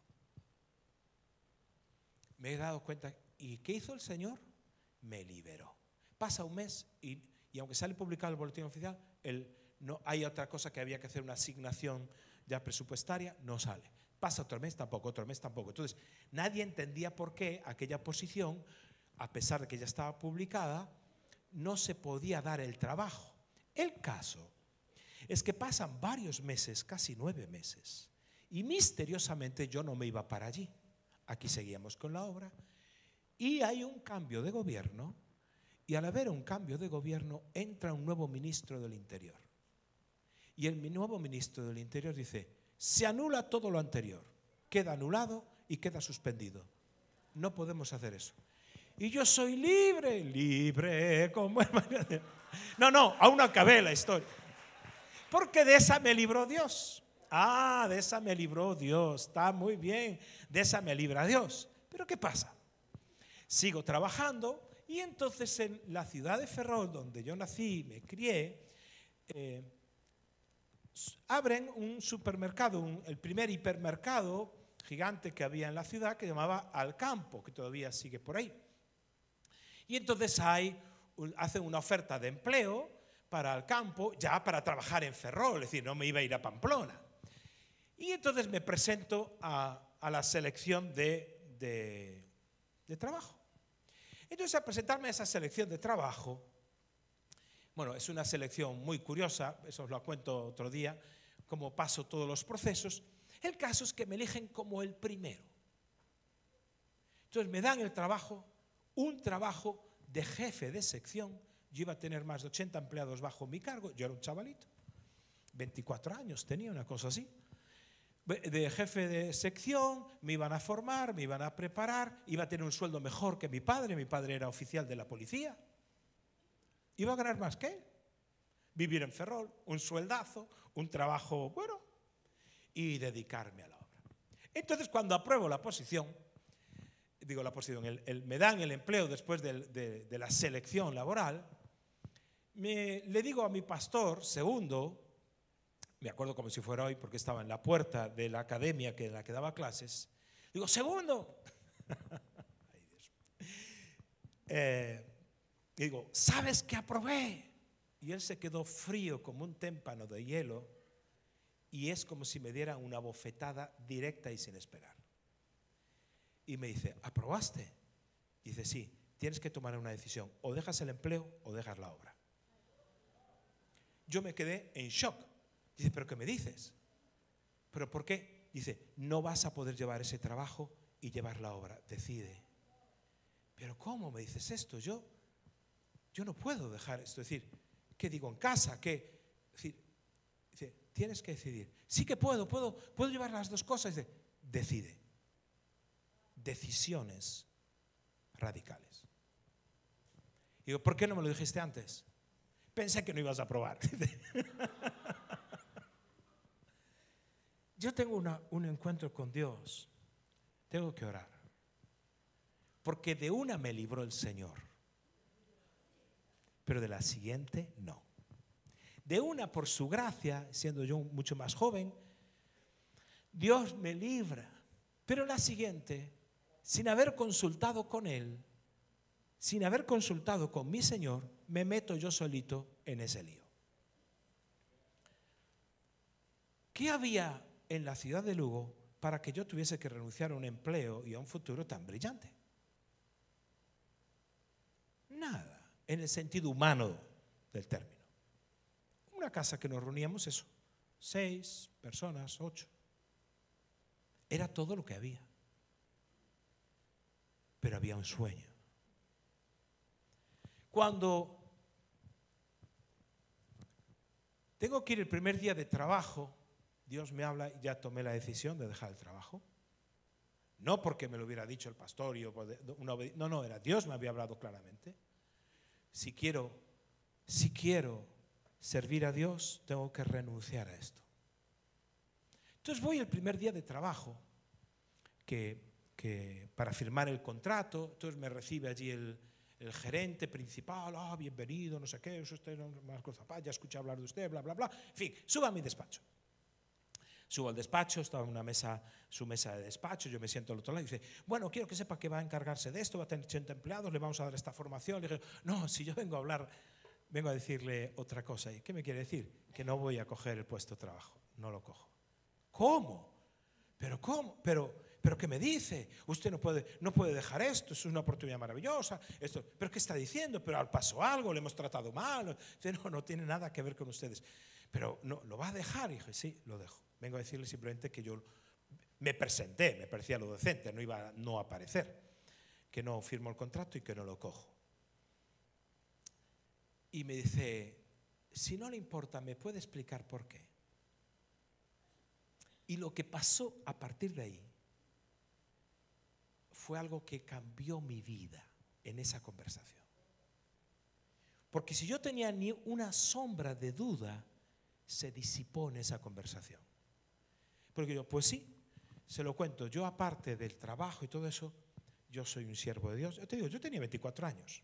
Me he dado cuenta, ¿y qué hizo el Señor? Me liberó. Pasa un mes y aunque sale publicado el boletín oficial, no hay otra cosa que había que hacer una asignación ya presupuestaria, no sale. Pasa otro mes tampoco, otro mes tampoco. Entonces, nadie entendía por qué aquella posición, a pesar de que ya estaba publicada, no se podía dar el trabajo. El caso es que pasan varios meses, casi 9 meses, y misteriosamente yo no me iba para allí. Aquí seguíamos con la obra y hay un cambio de gobierno, y al haber un cambio de gobierno entra un nuevo ministro del Interior. Y el nuevo ministro del Interior dice, se anula todo lo anterior, queda anulado y queda suspendido. No podemos hacer eso. Y yo soy libre, libre como el... No, aún no acabé la historia. Porque de esa me libró Dios. Ah, de esa me libró Dios, está muy bien, de esa me libra Dios. Pero ¿qué pasa? Sigo trabajando y entonces en la ciudad de Ferrol, donde yo nací y me crié, abren un supermercado, el primer hipermercado gigante que había en la ciudad, que llamaba Alcampo, que todavía sigue por ahí. Y entonces hacen una oferta de empleo para Alcampo, ya para trabajar en Ferrol, es decir, no me iba a ir a Pamplona. Y entonces me presento a la selección de trabajo. Entonces, al presentarme a esa selección de trabajo, bueno, es una selección muy curiosa, eso os lo cuento otro día, cómo paso todos los procesos. El caso es que me eligen como el primero. Entonces me dan el trabajo, un trabajo de jefe de sección. Yo iba a tener más de 80 empleados bajo mi cargo, yo era un chavalito, 24 años tenía, una cosa así. De jefe de sección, me iban a formar, me iban a preparar, iba a tener un sueldo mejor que mi padre era oficial de la policía, iba a ganar más que él, vivir en Ferrol, un sueldazo, un trabajo bueno, y dedicarme a la obra. Entonces, cuando apruebo la posición, me dan el empleo después de la selección laboral, le digo a mi pastor, segundo, me acuerdo como si fuera hoy porque estaba en la puerta de la academia en la que daba clases, digo, segundo, digo, ¿sabes que aprobé? Y él se quedó frío como un témpano de hielo y es como si me diera una bofetada directa y sin esperar. Y me dice, ¿aprobaste? Dice, sí, tienes que tomar una decisión, o dejas el empleo o dejas la obra. Yo me quedé en shock. Dice, ¿pero qué me dices? ¿Pero por qué? Dice, no vas a poder llevar ese trabajo y llevar la obra, decide. ¿Pero cómo me dices esto? Yo no puedo dejar esto. Es decir, ¿qué digo en casa? ¿Qué? Dice, tienes que decidir. Sí que puedo llevar las dos cosas. Dice, decide. Decisiones radicales. Digo, ¿por qué no me lo dijiste antes? Pensé que no ibas a probar. Yo tengo un encuentro con Dios. Tengo que orar. Porque de una me libró el Señor. Pero de la siguiente no. De una por su gracia, siendo yo mucho más joven, Dios me libra. Pero la siguiente, sin haber consultado con Él, sin haber consultado con mi Señor, me meto yo solito en ese lío. ¿Qué había en la ciudad de Lugo para que yo tuviese que renunciar a un empleo y a un futuro tan brillante? Nada, en el sentido humano del término. Una casa que nos reuníamos, eso, 6 personas, 8. Era todo lo que había. Pero había un sueño. Cuando tengo que ir el primer día de trabajo, Dios me habla y ya tomé la decisión de dejar el trabajo. No porque me lo hubiera dicho el pastor, no, era Dios me había hablado claramente. Si quiero servir a Dios, tengo que renunciar a esto. Entonces voy el primer día de trabajo que para firmar el contrato. Entonces me recibe allí el gerente principal. Bienvenido, no sé qué, es usted Marco Zapata, ya escuché hablar de usted, bla, bla, bla. En fin, suba a mi despacho. Subo al despacho, estaba en una mesa, su mesa de despacho, yo me siento al otro lado y dice, bueno, quiero que sepa que va a encargarse de esto, va a tener 80 empleados, le vamos a dar esta formación. Le dije, no, si yo vengo a decirle otra cosa. ¿Y qué me quiere decir? Que no voy a coger el puesto de trabajo, no lo cojo. ¿Cómo? ¿Pero cómo? ¿Pero qué me dice? Usted no puede dejar esto, es una oportunidad maravillosa. ¿Pero qué está diciendo? ¿Pero pasó algo? ¿Le hemos tratado mal? Dice, no tiene nada que ver con ustedes. ¿Pero no, lo va a dejar? Y dije, sí, lo dejo. Vengo a decirle simplemente que yo me presenté, me parecía lo decente, no iba a no aparecer, que no firmo el contrato y que no lo cojo. Y me dice, si no le importa, ¿me puede explicar por qué? Y lo que pasó a partir de ahí fue algo que cambió mi vida en esa conversación. Porque si yo tenía ni una sombra de duda, se disipó en esa conversación. Porque yo, pues sí, se lo cuento. Yo, aparte del trabajo y todo eso, yo soy un siervo de Dios. Yo te digo, yo tenía 24 años.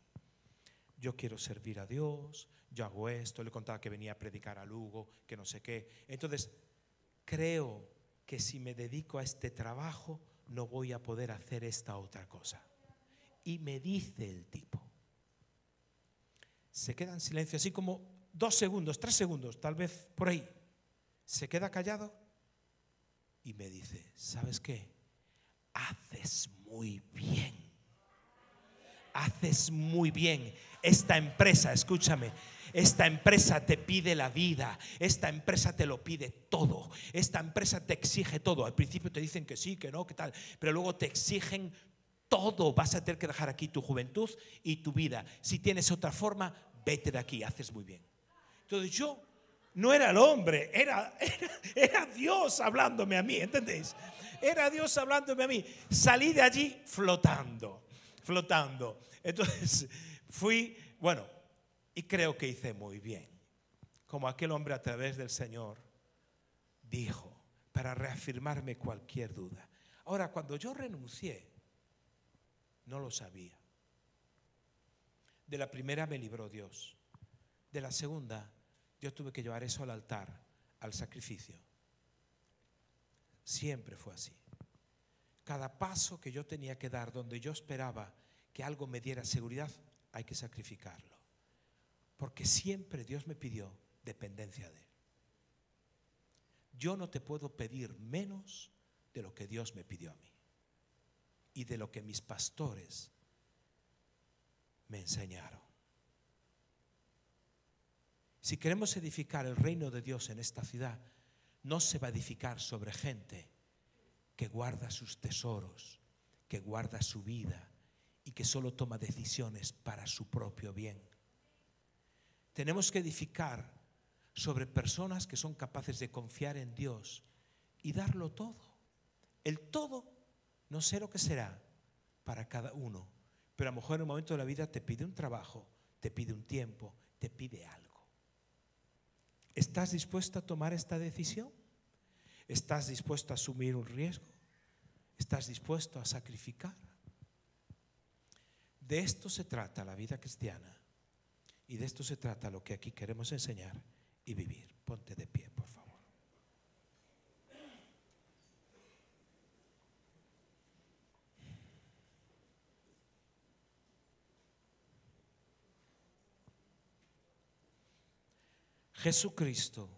Yo quiero servir a Dios, yo hago esto. Le contaba que venía a predicar a Lugo, que no sé qué. Entonces, creo que si me dedico a este trabajo, no voy a poder hacer esta otra cosa. Y me dice el tipo. Se queda en silencio, así como 2 segundos, 3 segundos, tal vez por ahí. Se queda callado y me dice, ¿sabes qué? Haces muy bien. Haces muy bien. Esta empresa, escúchame, esta empresa te pide la vida, esta empresa te lo pide todo, esta empresa te exige todo. Al principio te dicen que sí, que no, que tal, pero luego te exigen todo. Vas a tener que dejar aquí tu juventud y tu vida. Si tienes otra forma, vete de aquí, haces muy bien. Entonces yo no era el hombre, era Dios hablándome a mí, ¿entendéis? Era Dios hablándome a mí. Salí de allí flotando. Entonces fui, bueno, y creo que hice muy bien. Como aquel hombre a través del Señor dijo, para reafirmarme cualquier duda. Ahora, cuando yo renuncié, no lo sabía. De la primera me libró Dios. De la segunda, yo tuve que llevar eso al altar, al sacrificio. Siempre fue así. Cada paso que yo tenía que dar donde yo esperaba que algo me diera seguridad, hay que sacrificarlo. Porque siempre Dios me pidió dependencia de Él. Yo no te puedo pedir menos de lo que Dios me pidió a mí y de lo que mis pastores me enseñaron. Si queremos edificar el reino de Dios en esta ciudad, no se va a edificar sobre gente que guarda sus tesoros, que guarda su vida y que solo toma decisiones para su propio bien. Tenemos que edificar sobre personas que son capaces de confiar en Dios y darlo todo. El todo no sé lo que será para cada uno, pero a lo mejor en un momento de la vida te pide un trabajo, te pide un tiempo, te pide algo. ¿Estás dispuesto a tomar esta decisión? ¿Estás dispuesto a asumir un riesgo? ¿Estás dispuesto a sacrificar? De esto se trata la vida cristiana y de esto se trata lo que aquí queremos enseñar y vivir. Ponte de pie, por favor. Jesucristo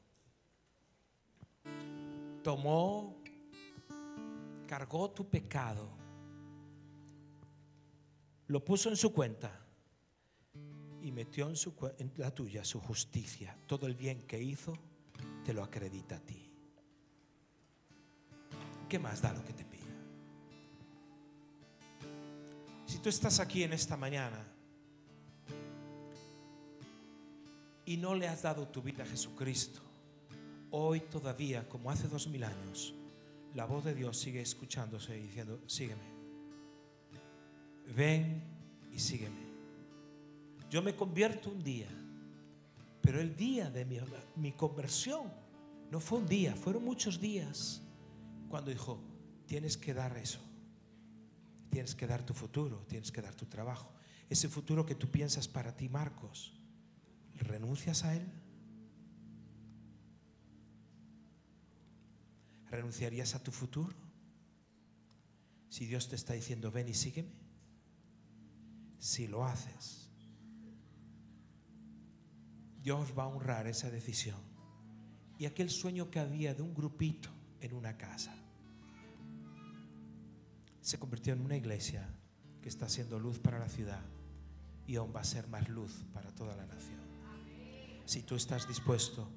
cargó tu pecado, lo puso en su cuenta y metió en la tuya su justicia. Todo el bien que hizo te lo acredita a ti. ¿Qué más da lo que te pida? Si tú estás aquí en esta mañana y no le has dado tu vida a Jesucristo, hoy todavía, como hace 2000 años, la voz de Dios sigue escuchándose y diciendo: sígueme, ven y sígueme. Yo me convierto un día, pero el día de mi conversión no fue un día, fueron muchos días. Cuando dijo: tienes que dar eso, tienes que dar tu futuro, tienes que dar tu trabajo, ese futuro que tú piensas para ti, Marcos, ¿renuncias a él? ¿Renunciarías a tu futuro? Si Dios te está diciendo: ven y sígueme. Si lo haces, Dios va a honrar esa decisión. Y aquel sueño que había de un grupito en una casa se convirtió en una iglesia que está siendo luz para la ciudad y aún va a ser más luz para toda la nación, si tú estás dispuesto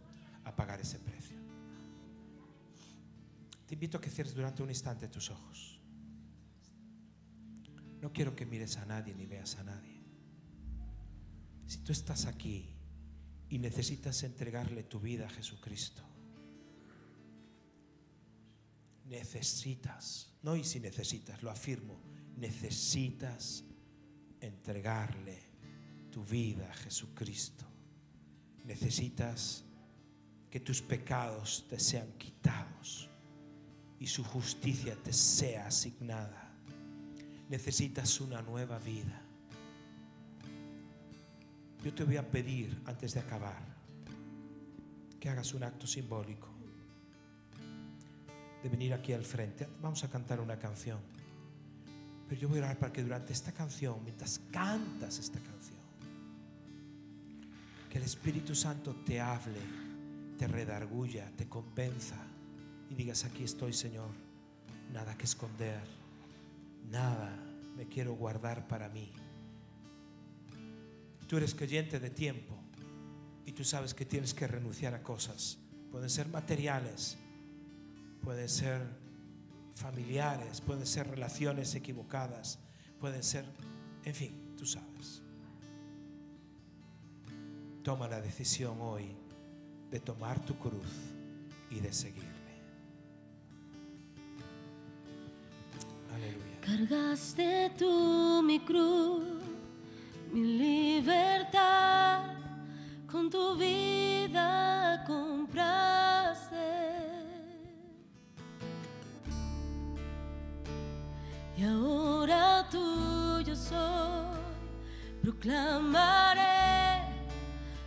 a pagar ese precio. Te invito a que cierres durante un instante tus ojos. No quiero que mires a nadie ni veas a nadie. Si tú estás aquí y necesitas entregarle tu vida a Jesucristo, necesitas, no y si necesitas, lo afirmo, necesitas entregarle tu vida a Jesucristo. Necesitas que tus pecados te sean quitados y su justicia te sea asignada. Necesitas una nueva vida. Yo te voy a pedir, antes de acabar, que hagas un acto simbólico de venir aquí al frente. Vamos a cantar una canción, pero yo voy a orar para que durante esta canción, mientras cantas esta canción, que el Espíritu Santo te hable, te redarguya, te convenza y digas: aquí estoy, Señor, nada que esconder, nada me quiero guardar para mí. Tú eres creyente de tiempo y tú sabes que tienes que renunciar a cosas. Pueden ser materiales, pueden ser familiares, pueden ser relaciones equivocadas, pueden ser, en fin, tú sabes. Toma la decisión hoy de tomar tu cruz y de seguirle. Aleluya. Cargaste tú mi cruz, mi libertad, con tu vida compraste. Y ahora tuyo soy, proclamaré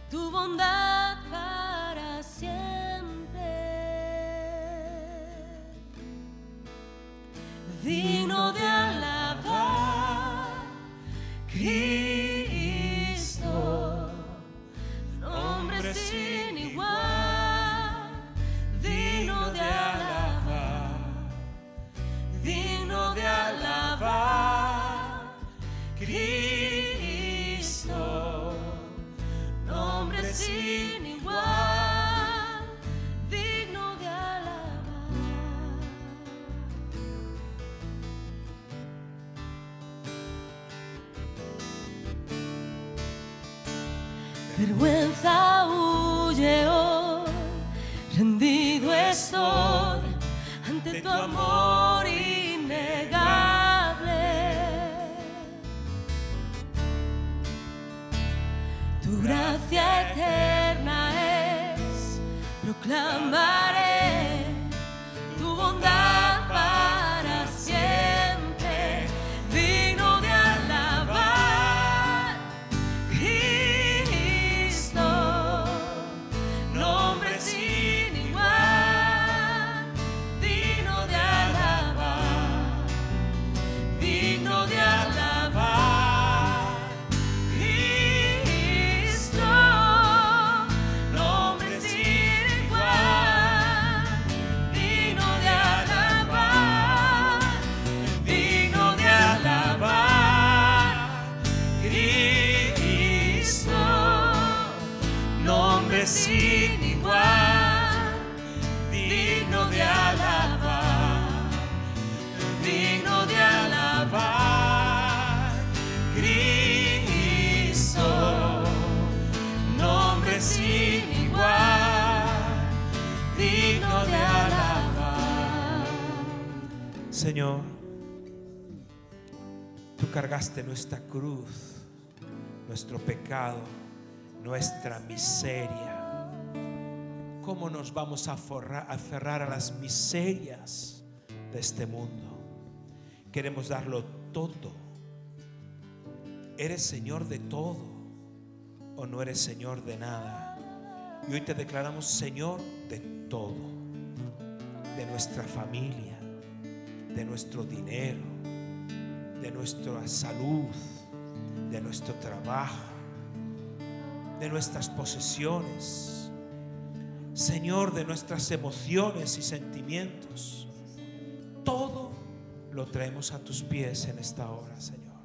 tu bondad para siempre. Digno de alabar, Cristo, nombre sin igual. Digno de alabar, digno de alabar, Cristo, nombre sin igual, digno de alabar. Vergüenza huye hoy, rendido estoy ante tu amor innegable. gracia eterna es, proclamaré tu bondad para siempre, digno de alabar, Cristo, nombre sin igual, digno de alabar, digno de alabar, Cristo, nombre sin igual, digno de alabar, digno de alabar, Cristo, nombre sin igual, digno de alabar, digno de alabar, Cristo, nombre sin igual, digno de alabar. Señor, tú cargaste nuestra cruz, nuestro pecado, nuestra miseria. ¿Cómo nos vamos a aferrar a las miserias de este mundo? Queremos darlo todo. ¿Eres Señor de todo o no eres Señor de nada? Y hoy te declaramos Señor de todo, de nuestra familia, de nuestro dinero, de nuestra salud, de nuestro trabajo, de nuestras posesiones, Señor, de nuestras emociones y sentimientos. Todo lo traemos a tus pies en esta hora, Señor,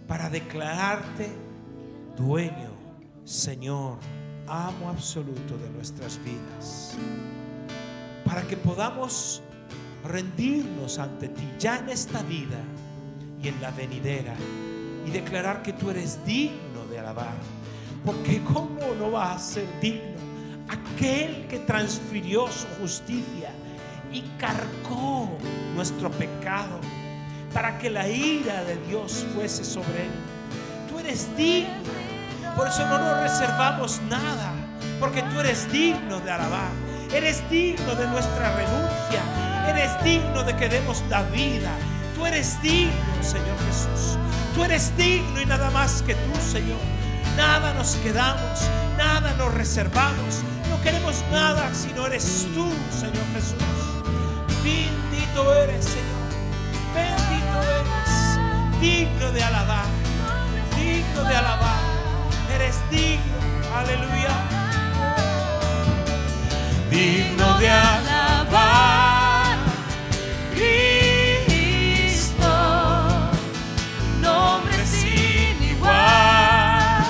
para declararte dueño, Señor, amo absoluto de nuestras vidas, para que podamos rendirnos ante ti ya en esta vida y en la venidera, y declarar que tú eres digno de alabar. Porque ¿cómo no va a ser digno aquel que transfirió su justicia y cargó nuestro pecado para que la ira de Dios fuese sobre él? Tú eres digno, por eso no nos reservamos nada, porque tú eres digno de alabar, eres digno de nuestra renuncia, eres digno de que demos la vida. Tú eres digno, Señor Jesús. Tú eres digno y nada más que tú, Señor. Nada nos quedamos, nada nos reservamos. No queremos nada si no eres tú, Señor Jesús. Bendito eres, Señor. Bendito eres. Digno de alabar. Digno de alabar. Eres digno. Aleluya. Digno de alabar. Cristo, nombre sin igual,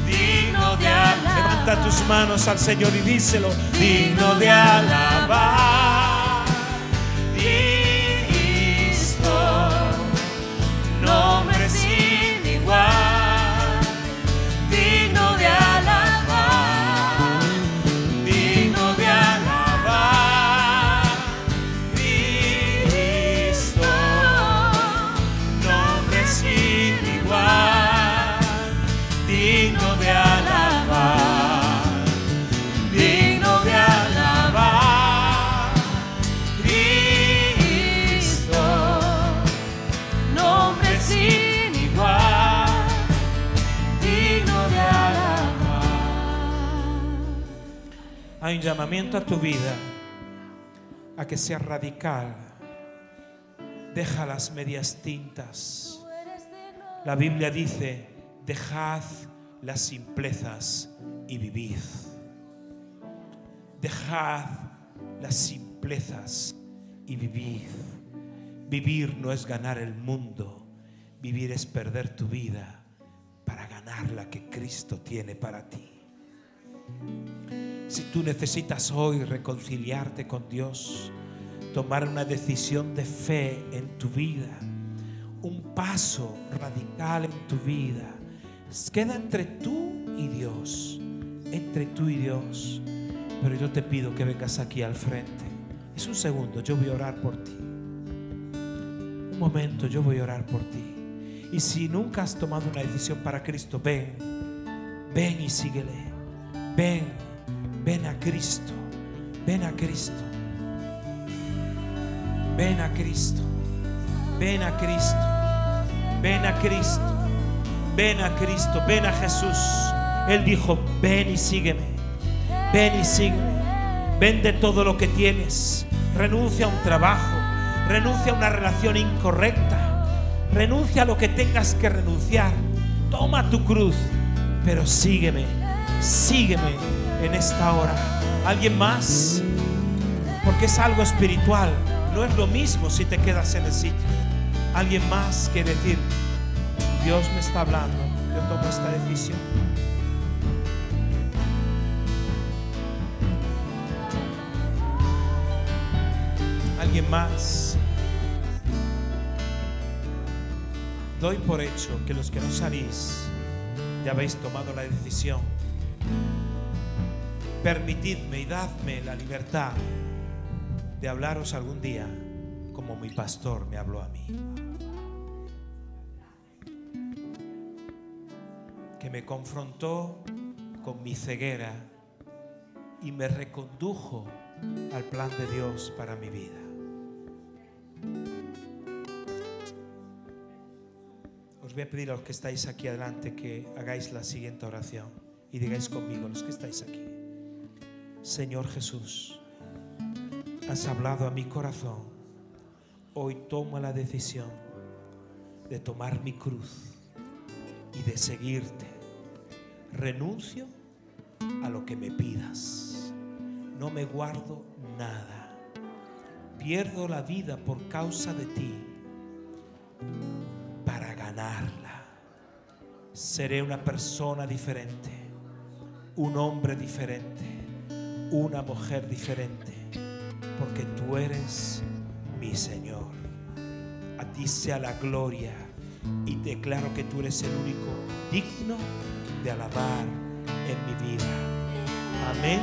digno de alabar. Levanta tus manos al Señor y díselo. Digno de alabar. Cristo, nombre sin igual, digno de alabar, Digno de alabar. Cristo, nombre sin igual. Digno de alabar. Digno de alabar. Cristo, nombre sin igual, digno de alabar. Hay un llamamiento a tu vida a que sea radical. Deja las medias tintas. La Biblia dice: dejad las simplezas y vivid. Dejad las simplezas y vivid. Vivir no es ganar el mundo. Vivir es perder tu vida para ganar la que Cristo tiene para ti. Si tú necesitas hoy reconciliarte con Dios, tomar una decisión de fe en tu vida, un paso radical en tu vida, queda entre tú y Dios, entre tú y Dios. Pero yo te pido que vengas aquí al frente. Es un segundo, yo voy a orar por ti. Un momento, yo voy a orar por ti. Y si nunca has tomado una decisión para Cristo, ven Ven y síguele. Ven, ven a Cristo. Ven a Cristo. Ven a Cristo. Ven a Cristo. Ven a Cristo. Ven a Cristo. Ven a Jesús. Él dijo: ven y sígueme. Ven y sígueme. Vende todo lo que tienes. Renuncia a un trabajo. Renuncia a una relación incorrecta. Renuncia a lo que tengas que renunciar. Toma tu cruz, pero sígueme. Sígueme en esta hora. ¿Alguien más? Porque es algo espiritual. No es lo mismo si te quedas en el sitio. ¿Alguien más quiere decir: Dios me está hablando, yo tomo esta decisión? ¿Alguien más? Doy por hecho que los que no salís ya habéis tomado la decisión. Permitidme y dadme la libertad de hablaros algún día como mi pastor me habló a mí, que me confrontó con mi ceguera y me recondujo al plan de Dios para mi vida. Os voy a pedir a los que estáis aquí adelante que hagáis la siguiente oración y digáis conmigo, los que estáis aquí: Señor Jesús, has hablado a mi corazón. Hoy tomo la decisión de tomar mi cruz y de seguirte. Renuncio a lo que me pidas. No me guardo nada. Pierdo la vida por causa de ti para ganarla. Seré una persona diferente, un hombre diferente, una mujer diferente, porque tú eres mi Señor. A ti sea la gloria, y declaro que tú eres el único digno de alabar en mi vida. Amén.